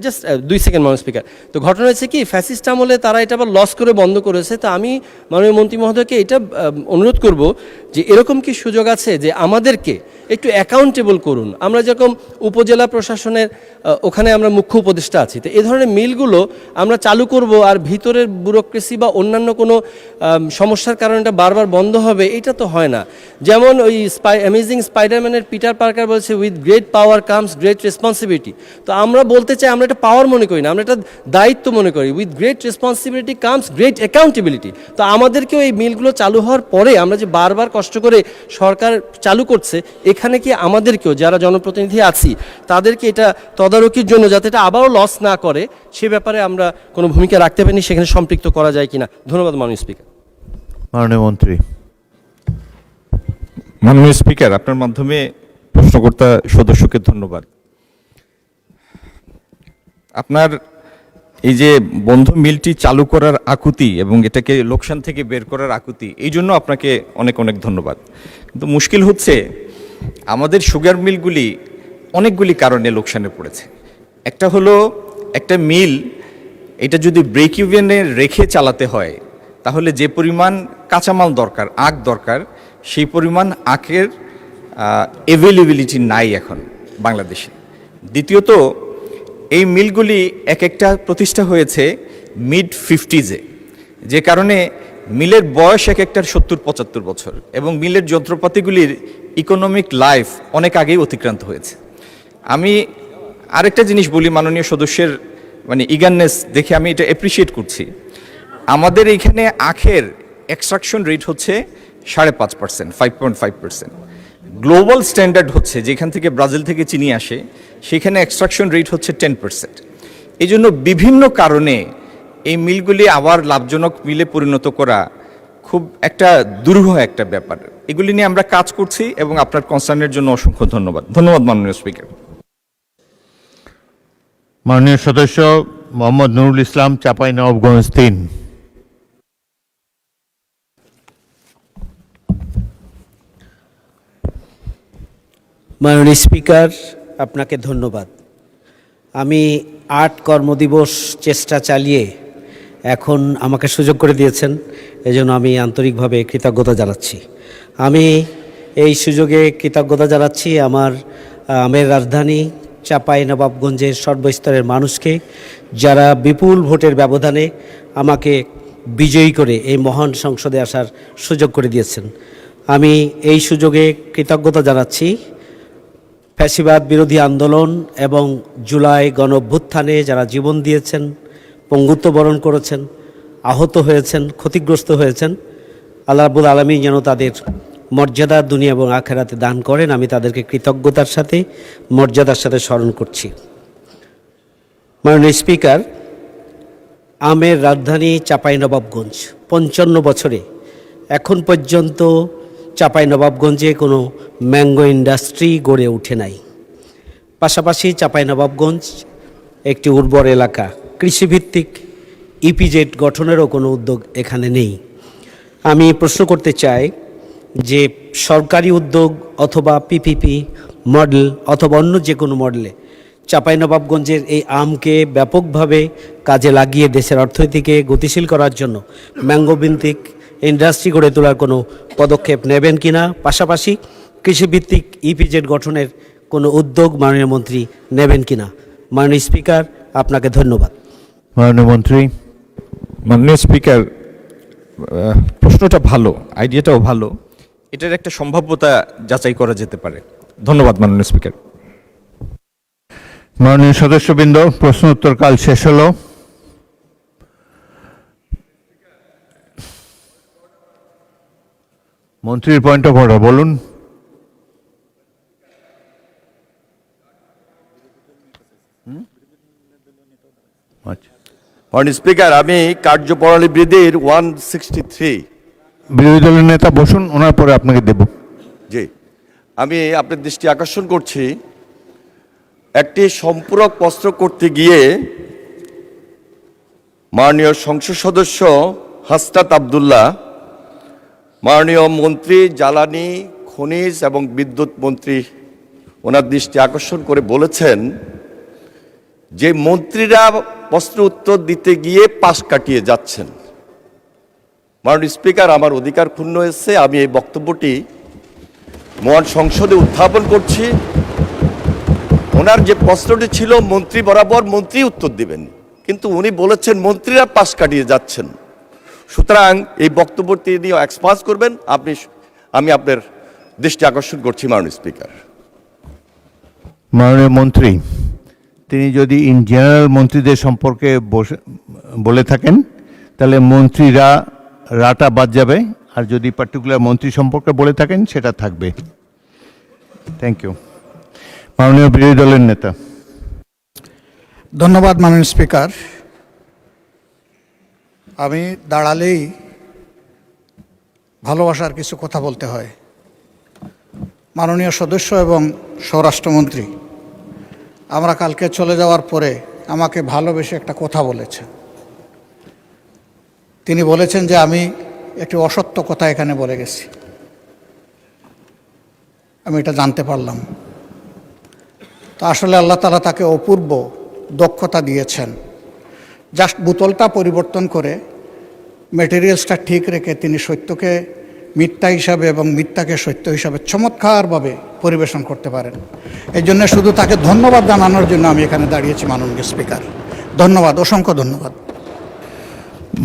জাস্ট 2 সেকেন্ড মাননীয় স্পিকার। তো ঘটনা হয়েছে কি, ফ্যাসিস্ট আমলে তারা এটা আবার লস করে বন্ধ করেছে। তো আমি মাননীয় মন্ত্রী মহোদয়কে এটা অনুরোধ করব যে এরকম কি সুযোগ আছে যে আমাদেরকে একটু অ্যাকাউন্টেবল করুন। আমরা যেরকম উপজেলা প্রশাসনের ওখানে আমরা মুখ্য উপদেষ্টা আছি, তো এই ধরনের মিলগুলো আমরা চালু করব আর ভিতরের ব্যুরোক্রেসি বা অন্যান্য কোনো সমস্যার কারণে এটা বারবার বন্ধ হবে, এটা তো হয় না। যেমন ওই অ্যামেজিং স্পাইডারম্যানের পিটার পার্কার বলছে, with great power comes great responsibility. তো আমরা বলতে চাই, আমরা এটা পাওয়ার মনে করি না, আমরা এটা দায়িত্ব মনে করি। With great responsibility comes great accountability. তো আমাদেরকেও এই মিলগুলো চালু হওয়ার পরে আমরা যে বারবার কষ্ট করে সরকার চালু করছে, এখানে কি আমাদেরকেও যারা জনপ্রতিনিধি আছি তাদেরকে এটা তদারকির জন্য যাতে এটা আবারও লস না করে সে ব্যাপারে আমরা কোনো ভূমিকা রাখতে পারিনি, সেখানে সম্পৃক্ত করা যায় কিনা। ধন্যবাদ মাননীয় স্পিকার। মাননীয় মন্ত্রী। মাননীয় স্পিকার, আপনার মাধ্যমে প্রশ্নকর্তা সদস্যকে ধন্যবাদ। আপনার এই যে বন্ধ মিলটি চালু করার আকুতি এবং এটাকে লোকসান থেকে বের করার আকুতি, এই জন্য আপনাকে অনেক অনেক ধন্যবাদ। কিন্তু মুশকিল হচ্ছে আমাদের সুগার মিলগুলি অনেকগুলি কারণে লোকসানে পড়েছে। একটা হলো, একটা মিল এটা যদি ব্রেক ইভেনে রেখে চালাতে হয় তাহলে যে পরিমাণ কাঁচামাল দরকার, আখ দরকার, সেই পরিমাণ আখের অ্যাভেলেবিলিটি নাই এখন বাংলাদেশে। দ্বিতীয়ত, এই মিলগুলি এক একটা প্রতিষ্ঠা হয়েছে মিড 50s-এ, যে কারণে মিলের বয়স এক একটার 70-75 বছর, এবং মিলের যন্ত্রপাতিগুলির ইকোনমিক লাইফ অনেক আগেই অতিক্রান্ত হয়েছে। আমি আরেকটা জিনিস বলি, মাননীয় সদস্যের ইগারনেস দেখে আমি এটা অ্যাপ্রিসিয়েট করছি। আমাদের এইখানে আখের এক্সট্রাকশন রেট হচ্ছে 5.5%, 5.5%। গ্লোবাল স্ট্যান্ডার্ড হচ্ছে, যেখান থেকে ব্রাজিল থেকে চিনি আসে, সেখানে এক্সট্রাকশন রেট হচ্ছে 10%। এই জন্য বিভিন্ন কারণে এই মিলগুলি আবার লাভজনক মিলে পরিণত করা খুব একটা দুরূহ একটা ব্যাপার। এগুলি নিয়ে আমরা কাজ করছি এবং আপনার কনসার্নের জন্য অসংখ্য ধন্যবাদ। ধন্যবাদ মাননীয় স্পিকার। মাননীয় সদস্য মোহাম্মদ নুরুল ইসলাম, চাঁপাইনবাবগঞ্জ 3। মাননীয় স্পিকার, আপনাকে ধন্যবাদ। আমি 8 কর্মদিবস চেষ্টা চালিয়ে এখন আমাকে সুযোগ করে দিয়েছেন, এজন্য আমি আন্তরিকভাবে কৃতজ্ঞতা জানাচ্ছি। আমি এই সুযোগে কৃতজ্ঞতা জানাচ্ছি আমার আমের রাজধানী চাঁপাইনবাবগঞ্জের সর্বস্তরের মানুষকে, যারা বিপুল ভোটের ব্যবধানে আমাকে বিজয়ী করে এই মহান সংসদে আসার সুযোগ করে দিয়েছেন। আমি এই সুযোগে কৃতজ্ঞতা জানাচ্ছি ফ্যাসিবাদ বিরোধী আন্দোলন এবং জুলাই গণঅভ্যুত্থানে যারা জীবন দিয়েছেন, পঙ্গুত্ব বরণ করেছেন, আহত হয়েছেন, ক্ষতিগ্রস্ত হয়েছেন। আল্লাহ রাব্বুল আলামিন যেন তাদের মর্যাদা দুনিয়া এবং আখেরাতে দান করেন। আমি তাদেরকে কৃতজ্ঞতার সাথে, মর্যাদার সাথে স্মরণ করছি। মাননীয় স্পিকার, আমের রাজধানী চাঁপাইনবাবগঞ্জ 55 বছরে এখন পর্যন্ত চাঁপাইনবাবগঞ্জে কোনো ম্যাঙ্গো ইন্ডাস্ট্রি গড়ে ওঠে নাই। পাশাপাশি চাঁপাইনবাবগঞ্জ একটি উর্বর এলাকা, কৃষিভিত্তিক ইপিজেড গঠনেরও কোনো উদ্যোগ এখানে নেই। আমি প্রশ্ন করতে চাই যে সরকারি উদ্যোগ অথবা পিপিপি মডেল অথবা অন্য যে কোনো মডেলে চাঁপাইনবাবগঞ্জের এই আমকে ব্যাপকভাবে কাজে লাগিয়ে দেশের অর্থনীতিকে গতিশীল করার জন্য ম্যাঙ্গো ভিত্তিক ইন্ডাস্ট্রি গড়ে তোলার কোনো পদক্ষেপ নেবেন কিনা, পাশাপাশি কৃষিভিত্তিক ইপিজেড গঠনের কোনো উদ্যোগ মাননীয় মন্ত্রী নেবেন কিনা। মাননীয় স্পিকার, আপনাকে ধন্যবাদ। মাননীয় মন্ত্রী। মাননীয় স্পিকার, প্রশ্নটা ভালো, আইডিয়াটাও ভালো, এটার একটা সম্ভাব্যতা যাচাই করা যেতে পারে। ধন্যবাদ মাননীয় স্পিকার। মাননীয় সদস্যবৃন্দ, প্রশ্ন উত্তর কাল শেষ হলো। মন্ত্রীর পয়েন্ট অফ অর্ডার বলুন। মাননীয় স্পিকার, আমি কার্যপ্রণালী বৃদ্ধির 163 বিরোধী দলের নেতা বসুন, ওনার পরে আপনাকে দেব। জি, আমি আপনার দৃষ্টি আকর্ষণ করছি, একটি সম্পূরক প্রশ্ন করতে গিয়ে মাননীয় সংসদ সদস্য হাসনাত আব্দুল্লাহ, মাননীয় মন্ত্রী জ্বালানি, খনিজ এবং বিদ্যুৎ মন্ত্রী, ওনার দৃষ্টি আকর্ষণ করে বলেছেন যে মন্ত্রীরা প্রশ্ন উত্তর দিতে গিয়ে পাশ কাটিয়ে যাচ্ছেন। মাননীয় স্পিকার, আমার অধিকার ক্ষুণ্ণ হয়েছে, আমি এই বক্তব্যটি মহান সংসদে উত্থাপন করছি। ওনার যে প্রশ্নটি ছিল মন্ত্রী বরাবর মন্ত্রী উত্তর দিবেন, কিন্তু উনি বলেছেন মন্ত্রীরা পাশ কাটিয়ে যাচ্ছেন। সুতরাং এই বক্তব্যটি নিয়ে এক্সপান্স করবেন আমি আপনার দৃষ্টি আকর্ষণ করছি মাননীয় স্পিকার। মাননীয় মন্ত্রী, তিনি যদি ইন জেনারেল মন্ত্রীদের সম্পর্কে বলে থাকেন তাহলে মন্ত্রীরা রাটা বাদ যাবে, আর যদি পার্টিকুলার মন্ত্রী সম্পর্কে বলে থাকেন সেটা থাকবে। Thank you. মাননীয় বিরোধী দলের নেতা। ধন্যবাদ মাননীয় স্পিকার। আমি দাঁড়ালেই ভালোবাসার কিছু কথা বলতে হয়। মাননীয় সদস্য এবং স্বরাষ্ট্রমন্ত্রী আমরা কালকে চলে যাওয়ার পরে আমাকে ভালোবেসে একটা কথা বলেছেন। তিনি বলেছেন যে আমি একটি অসত্য কথা এখানে বলে গেছি। আমি এটা জানতে পারলাম। তো আসলে আল্লাহ তাআলা তাকে অপূর্ব দক্ষতা দিয়েছেন। জাস্ট বোতলটা পরিবর্তন করে ম্যাটেরিয়ালসটা ঠিক রেখে তিনি সত্যকে মিথ্যা হিসাবে এবং মিথ্যাকে সত্য হিসাবে চমৎকারভাবে পরিবেশন করতে পারেন। এই জন্য শুধু তাকে ধন্যবাদ জানানোর জন্য আমি এখানে দাঁড়িয়েছি মাননীয় স্পিকার। ধন্যবাদ, অসংখ্য ধন্যবাদ।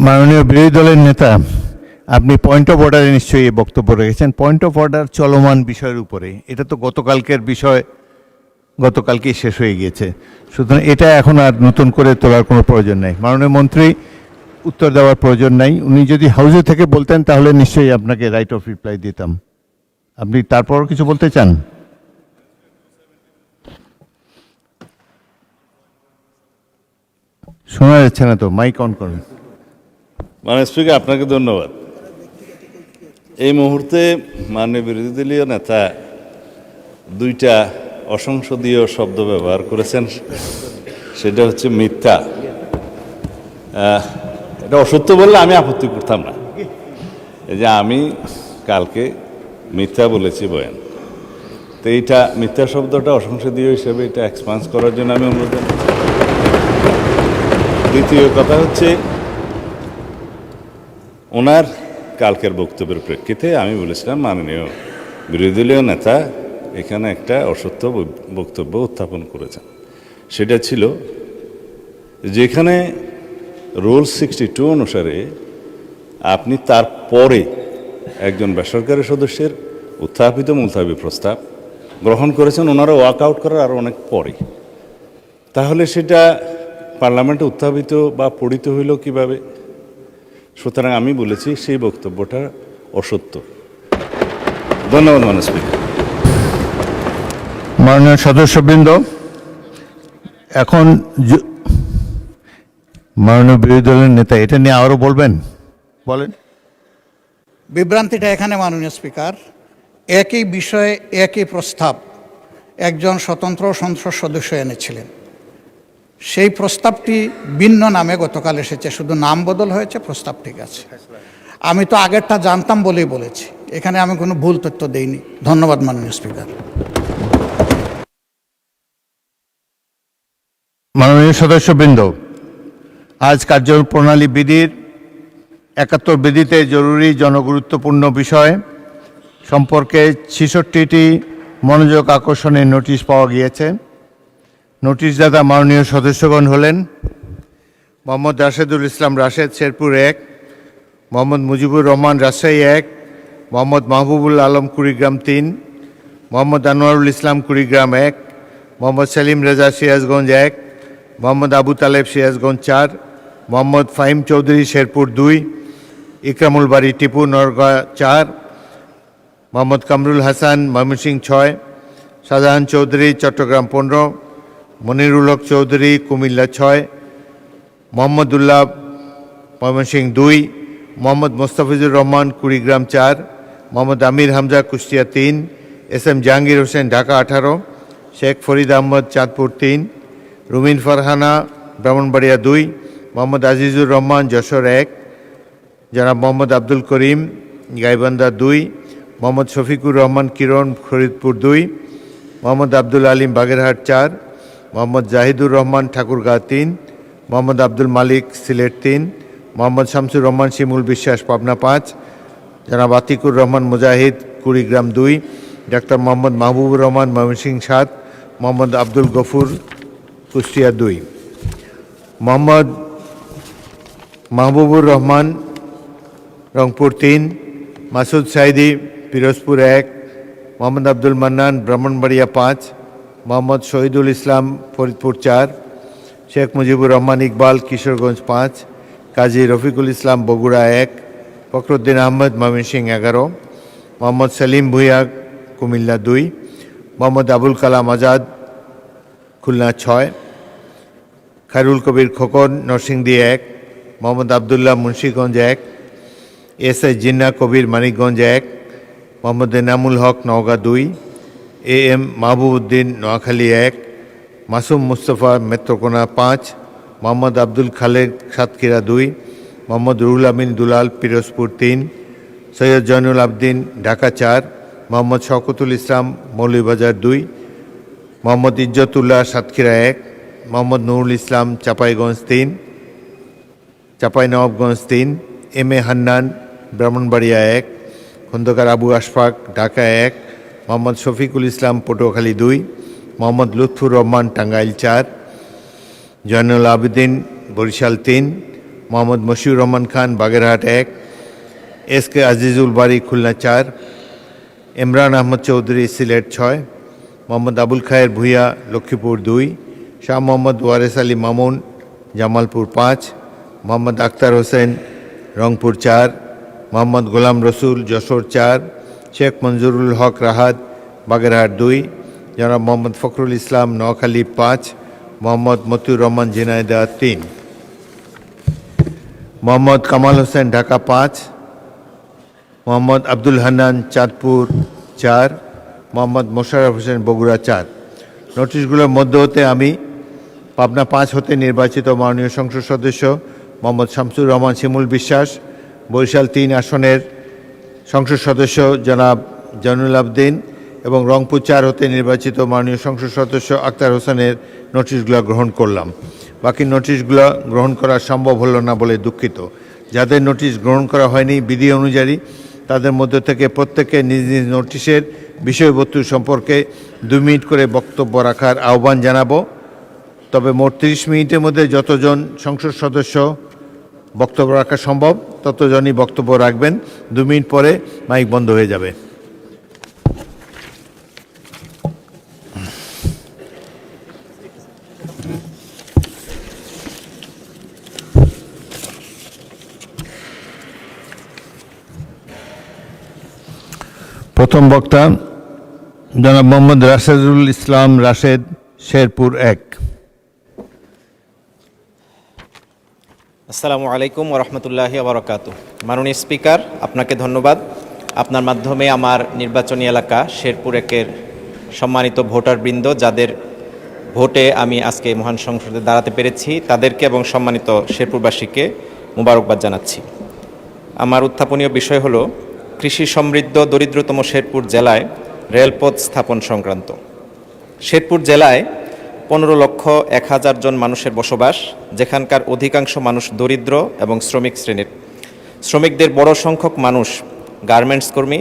মাননীয় বিরোধী দলের নেতা, আপনি পয়েন্ট অফ অর্ডারে নিশ্চয়ই এই বক্তব্য রেখেছেন। পয়েন্ট অফ অর্ডার চলমান বিষয়ের উপরে, এটা তো গতকালকের বিষয়, গতকালকেই শেষ হয়ে গিয়েছে। সুতরাং এটা এখন আর নতুন করে তোলার কোনো প্রয়োজন নেই। মাননীয় মন্ত্রী, উত্তর দেওয়ার প্রয়োজন নাই। উনি যদি হাউসে থেকে বলতেন তাহলে নিশ্চয়ই আপনাকে রাইট অফ রিপ্লাই দিতাম। আপনি তারপরও কিছু বলতে চান? শোনা যাচ্ছে না তো, মাইক অন করুন। মাননীয় স্পিকার, আপনাকে ধন্যবাদ। এই মুহূর্তে মাননীয় বিরোধী দলীয় নেতা দুইটা অসংসদীয় শব্দ ব্যবহার করেছেন, সেটা হচ্ছে মিথ্যা। এটা অসত্য বললে আমি আপত্তি করতাম না। এই যে আমি কালকে মিথ্যা বলেছি বয়ান, তো এইটা মিথ্যা শব্দটা অসংসদীয় হিসেবে এটা এক্সপান্স করার জন্য আমি অনুরোধ জানাই। দ্বিতীয় কথা হচ্ছে, ওনার কালকের বক্তব্যের প্রেক্ষিতে আমি বলেছিলাম মাননীয় বিরোধী দলীয় নেতা এখানে একটা অসত্য বক্তব্য উত্থাপন করেছেন। সেটা ছিল যেখানে রুল 62 অনুসারে আপনি তারপরে একজন বেসরকারি সদস্যের উত্থাপিত মুলতাবি প্রস্তাব গ্রহণ করেছেন, ওনারা ওয়াক আউট করার আরও অনেক পরে, তাহলে সেটা পার্লামেন্টে উত্থাপিত বা পড়িত হইল কিভাবে? সুতরাং আমি বলেছি সেই বক্তব্যটা অসত্য। ধন্যবাদ মাননীয় স্পিকার। মাননীয় সদস্যবৃন্দ, এখন মাননীয় বিরোধী দলের নেতা এটা নিয়ে আরও বলবেন, বলেন। বিভ্রান্তিটা এখানে মাননীয় স্পিকার, একই বিষয়ে একই প্রস্তাব একজন স্বতন্ত্র সংসদ সদস্য এনেছিলেন। সেই প্রস্তাবটি ভিন্ন নামে গতকাল এসেছে, শুধু নাম বদল হয়েছে, প্রস্তাব ঠিক আছে। আমি তো আগেরটা জানতাম বলেই বলেছি, এখানে আমি কোনো ভুল তথ্য দেইনি। ধন্যবাদ মাননীয় স্পিকার। মাননীয় সদস্যবৃন্দ, আজ কার্যপ্রণালী বিধির 71 বিধিতে জরুরি জনগুরুত্বপূর্ণ বিষয় সম্পর্কে 66টি মনোযোগ আকর্ষণের নোটিশ পাওয়া গিয়েছে। নোটিশদাতা মাননীয় সদস্যগণ হলেন মোহাম্মদ রাশেদুল ইসলাম রাশেদ, শেরপুর 1; মোহাম্মদ মুজিবুর রহমান, রাজশাহী 1; মোহাম্মদ মাহবুবুল আলম, কুড়িগ্রাম 3; মোহাম্মদ আনোয়ারুল ইসলাম, কুড়িগ্রাম 1; মোহাম্মদ সেলিম রেজা, সিরাজগঞ্জ 1; মোহাম্মদ আবু তালেব, সিরাজগঞ্জ 4; মোহাম্মদ ফাহিম চৌধুরী, শেরপুর 2; ইকরামুল বাড়ি, টিপু, নরগাঁ 4; মোহাম্মদ কামরুল হাসান, ময়মনসিংহ 6; শাহজাহান চৌধুরী, চট্টগ্রাম 15; মনিরুল হক চৌধুরী, কুমিল্লা 6; মোহাম্মদুল্লাহ, ময়মনসিংহ 2; মোহাম্মদ মোস্তাফিজুর রহমান, কুড়িগ্রাম 4; মোহাম্মদ আমির হামজা, কুষ্টিয়া 3; SM জাহাঙ্গীর হোসেন, ঢাকা 18; শেখ ফরিদ আহমদ, চাঁদপুর 3; রুমিন ফারহানা, ব্রাহ্মণবাড়িয়া 2; মোহাম্মদ আজিজুর রহমান, যশোর 1; জনাব মোহাম্মদ আব্দুল করিম, গাইবান্ধা 2; মোহাম্মদ শফিকুর রহমান, কিরণ, ফরিদপুর 2; মোহাম্মদ আব্দুল আলিম, বাগেরহাট 4; মোহাম্মদ জাহিদুর রহমান, ঠাকুরগাঁও 3; মোহাম্মদ আব্দুল মালিক, সিলেট 3; মোহাম্মদ শামসুর রহমান, শিমুল বিশ্বাস, পাবনা 5; জনাব আতিকুর রহমান মুজাহিদ, Kurigram 2; doctor Mohammad Mahbubur Rahman, Mymensingh 7; Mohammad Abdul Gafur, Kushtia 2; Mohammad Mahbubur Rahman, Rangpur 3; Masud Sayeedi, Pirojpur 1; Mohammad Abdul Mannan, Brahmanbaria 5; Mohammad Shahidul Islam, Faridpur 4; Sheikh Mujibur Rahman Iqbal, Kishoreganj 5; Kazi Rafiqul Islam, Bogura 1; Fakhruddin Ahmad, Mymensingh 11; Mohammad Selim Bhuiyan, Comilla 2; Mohammad Abul Kalam Azad, Khulna 6; Khairul Kabir Khokon, Narsingdi 1; Mohammad Abdullah, Munshiganj 1; SI Jinnah Kabir, Manikganj 1; Mohammad Enamul Haque, Naogaon 2; AM Mahbubuddin, Noakhali 1; Masum Mustafa, Netrokona 5; Mohammad Abdul Khaleque, Satkhira 2; Mohammad Ruhul Amin Dulal, Pirojpur 3; Syed Joynul Abedin, Dhaka 4; Mohammad Shawkatul Islam, Moulvibazar 2; Mohammad Izzatullah, Satkhira 1; Mohammad Nurul Islam, Chapainawabganj 3; MA Hannan, Brahmanbaria 1; Khandaker Abu Ashfaq, Dhaka 1; Mohammad Shafiqul Islam, Patuakhali 2; Mohammad Lutfur Rahman, Tangail 4; Zainul Abedin, Barishal 3; Mohammad Moshiur Rahman Khan, Bagerhat 1; SK Azizul বাড়ি, খুলনা 4; ইমরান আহমদ চৌধুরী, সিলেট 6; মোহাম্মদ আবুল খায়ের ভূঁইয়া, লক্ষ্মীপুর 2; শাহ মোহাম্মদ ওয়ারেস আলী মামুন, জামালপুর 5; মোহাম্মদ আখতার হোসেন, রংপুর 4; মোহাম্মদ গোলাম রসুল, যশোর 4; শেখ মঞ্জুরুল হক রাহাত, বাগেরহাট 2; জনাব মোহাম্মদ ফখরুল ইসলাম, নোয়াখালী 5; মোহাম্মদ মতিউর রহমান, ঝিনাইদহ 3; মোহাম্মদ কামাল হোসেন, ঢাকা 5; মোহাম্মদ আব্দুল হান্নান, চাঁদপুর 4; মোহাম্মদ মোশাররফ হোসেন, বগুড়া 4। নোটিশগুলোর মধ্য হতে আমি পাবনা 5 হতে নির্বাচিত মাননীয় সংসদ সদস্য মোহাম্মদ শামসুর রহমান শিমুল বিশ্বাস, বরিশাল 3 আসনের সংসদ সদস্য জনাব জয়নুল আবদিন এবং রংপুর 4 হতে নির্বাচিত মাননীয় সংসদ সদস্য আক্তার হোসেনের নোটিশগুলো গ্রহণ করলাম। বাকি নোটিশগুলো গ্রহণ করা সম্ভব হলো না বলে দুঃখিত। যাদের নোটিশ গ্রহণ করা হয়নি বিধি অনুযায়ী তাদের মধ্য থেকে প্রত্যেকে নিজ নিজ নোটিশের বিষয়বস্তু সম্পর্কে 2 মিনিট করে বক্তব্য রাখার আহ্বান জানাবো। তবে মোট 30 মিনিটের মধ্যে যতজন সংসদ সদস্য বক্তব্য রাখা সম্ভব ততজনই বক্তব্য রাখবেন। 2 মিনিট পরে মাইক বন্ধ হয়ে যাবে। প্রথম বক্তা জনাব মোহাম্মদ রাশেদুল ইসলাম রাশেদ, শেরপুর 1। আসসালামু আলাইকুম ওরহমতুল্লাহি ওবরাকাতুহু। মাননীয় স্পিকার, আপনাকে ধন্যবাদ। আপনার মাধ্যমে আমার নির্বাচনী এলাকা শেরপুর 1-এর সম্মানিত ভোটারবৃন্দ, যাদের ভোটে আমি আজকে মহান সংসদে দাঁড়াতে পেরেছি, তাদেরকে এবং সম্মানিত শেরপুরবাসীকে মোবারকবাদ জানাচ্ছি। আমার উত্থাপনীয় বিষয় হলো কৃষি সমৃদ্ধ দরিদ্রতম শেরপুর জেলায় রেলপথ স্থাপন সংক্রান্ত। শেরপুর জেলায় 15,01,000 জন মানুষের বসবাস, যেখানকার অধিকাংশ মানুষ দরিদ্র এবং শ্রমিক শ্রেণীর। শ্রমিকদের বড় সংখ্যক মানুষ গার্মেন্টস কর্মী,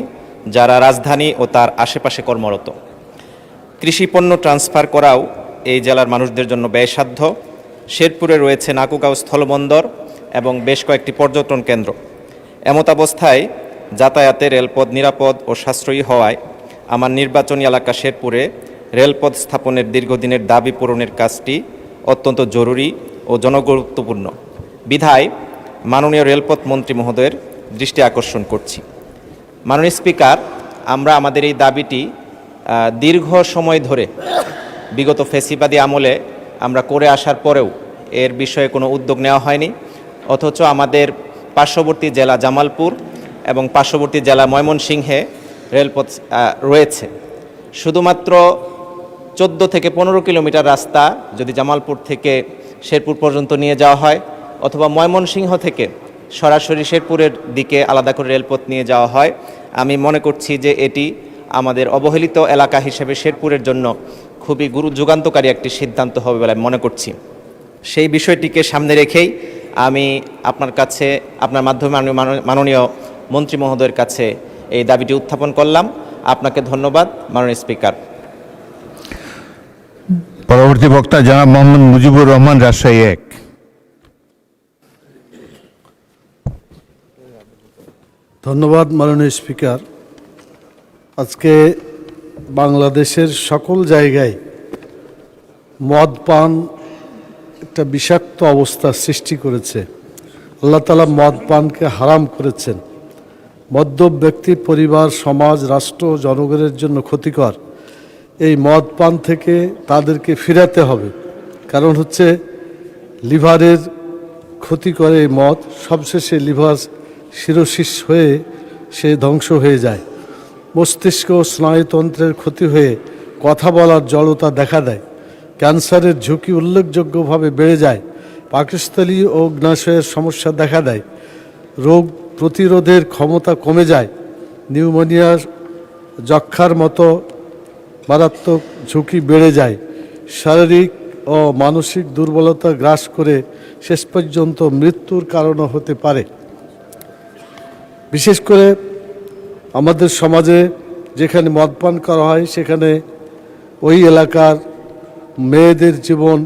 যারা রাজধানী ও তার আশেপাশে কর্মরত। কৃষি পণ্য ট্রান্সফার করাও এই জেলার মানুষদের জন্য ব্যয়সাধ্য। শেরপুরে রয়েছে নাকুগাঁও স্থলবন্দর এবং বেশ কয়েকটি পর্যটন কেন্দ্র। এমতাবস্থায় যাতায়াতে রেলপথ নিরাপদ ও সাশ্রয়ী হওয়ায় আমার নির্বাচনী এলাকা শেরপুরে রেলপথ স্থাপনের দীর্ঘদিনের দাবি পূরণের কাজটি অত্যন্ত জরুরি ও জনগুরুত্বপূর্ণ বিধায় মাননীয় রেলপথ মন্ত্রী মহোদয়ের দৃষ্টি আকর্ষণ করছি। মাননীয় স্পিকার, আমরা আমাদের এই দাবিটি দীর্ঘ সময় ধরে বিগত ফ্যাসিবাদী আমলে আমরা করে আসার পরেও এর বিষয়ে কোনো উদ্যোগ নেওয়া হয়নি, অথচ আমাদের পার্শ্ববর্তী জেলা জামালপুর এবং পার্শ্ববর্তী জেলা ময়মনসিংহে রেলপথ রয়েছে। শুধুমাত্র 14 থেকে 15 কিলোমিটার রাস্তা যদি জামালপুর থেকে শেরপুর পর্যন্ত নিয়ে যাওয়া হয়, অথবা ময়মনসিংহ থেকে সরাসরি শেরপুরের দিকে আলাদা করে রেলপথ নিয়ে যাওয়া হয়, আমি মনে করছি যে এটি আমাদের অবহেলিত এলাকা হিসেবে শেরপুরের জন্য খুবই যুগান্তকারী একটি সিদ্ধান্ত হবে বলে আমি মনে করছি। সেই বিষয়টিকে সামনে রেখেই আমি আপনার কাছে, আপনার মাধ্যমে মাননীয় মন্ত্রী মহোদয়ের কাছে এই দাবিটি উত্থাপন করলাম। আপনাকে ধন্যবাদ মাননীয় স্পিকার। পরবর্তী বক্তা জনাব মোহাম্মদ মুজিবুর রহমান, রাজশাহী 1। ধন্যবাদ মাননীয় স্পিকার। আজকে বাংলাদেশের সকল জায়গায় মদ পান একটা বিষাক্ত অবস্থা সৃষ্টি করেছে। আল্লাহ তাআলা মদ পানকে হারাম করেছেন। মদ্যপ ব্যক্তি, পরিবার, সমাজ, রাষ্ট্র, জনগণের জন্য ক্ষতিকর। এই মদ পান থেকে তাদেরকে ফিরাতে হবে, কারণ হচ্ছে লিভারের ক্ষতি করে এই মদ। সবশেষে লিভার সিরোসিস হয়ে সে ধ্বংস হয়ে যায়। মস্তিষ্ক ও স্নায়ুতন্ত্রের ক্ষতি হয়ে কথা বলার জড়তা দেখা দেয়। ক্যান্সারের ঝুঁকি উল্লেখযোগ্যভাবে বেড়ে যায়। পাকস্থলী ও অগ্নাশয়ের সমস্যা দেখা দেয়। রোগ প্রতিরোধের ক্ষমতা কমে যায়। নিউমোনিয়ার, যক্ষ্মার মতো মারাত্মক ঝুঁকি বেড়ে যায়। শারীরিক ও মানসিক দুর্বলতা গ্রাস করে শেষ পর্যন্ত মৃত্যুর কারণও হতে পারে। বিশেষ করে আমাদের সমাজে যেখানে মদপান করা হয়, সেখানে ওই এলাকার মেয়েদের জীবন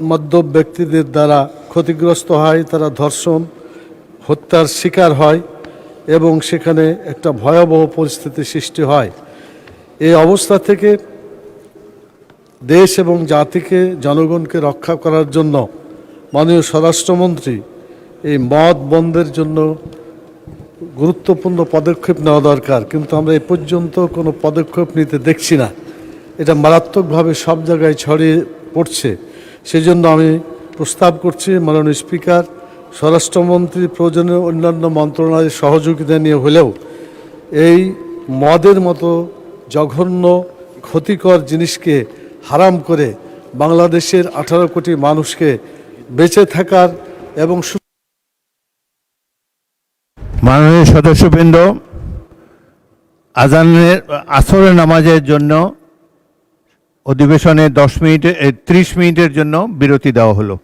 মদ্যপ ব্যক্তিদের দ্বারা ক্ষতিগ্রস্ত হয়। তারা ধর্ষণ, হত্যার শিকার হয় এবং সেখানে একটা ভয়াবহ পরিস্থিতি সৃষ্টি হয়। এই অবস্থা থেকে দেশ এবং জাতিকে, জনগণকে রক্ষা করার জন্য মাননীয় স্বরাষ্ট্রমন্ত্রী এই মদ বন্ধের জন্য গুরুত্বপূর্ণ পদক্ষেপ নেওয়া দরকার, কিন্তু আমরা এ পর্যন্ত কোনো পদক্ষেপ নিতে দেখছি না। এটা মারাত্মকভাবে সব জায়গায় ছড়িয়ে পড়ছে। সেজন্য আমি প্রস্তাব করছি মাননীয় স্পিকার, স্বরাষ্ট্রমন্ত্রী প্রয়োজনীয় অন্যান্য মন্ত্রণালয়ের সহযোগিতা নিয়ে হলেও এই মদের মতো জঘন্য ক্ষতিকর জিনিসকে হারাম করে বাংলাদেশের 18 কোটি মানুষকে বেঁচে থাকার এবং মাননীয় সদস্যবৃন্দ, আসরের নামাজের জন্য অধিবেশনে 30 মিনিটের জন্য বিরতি দেওয়া হলো।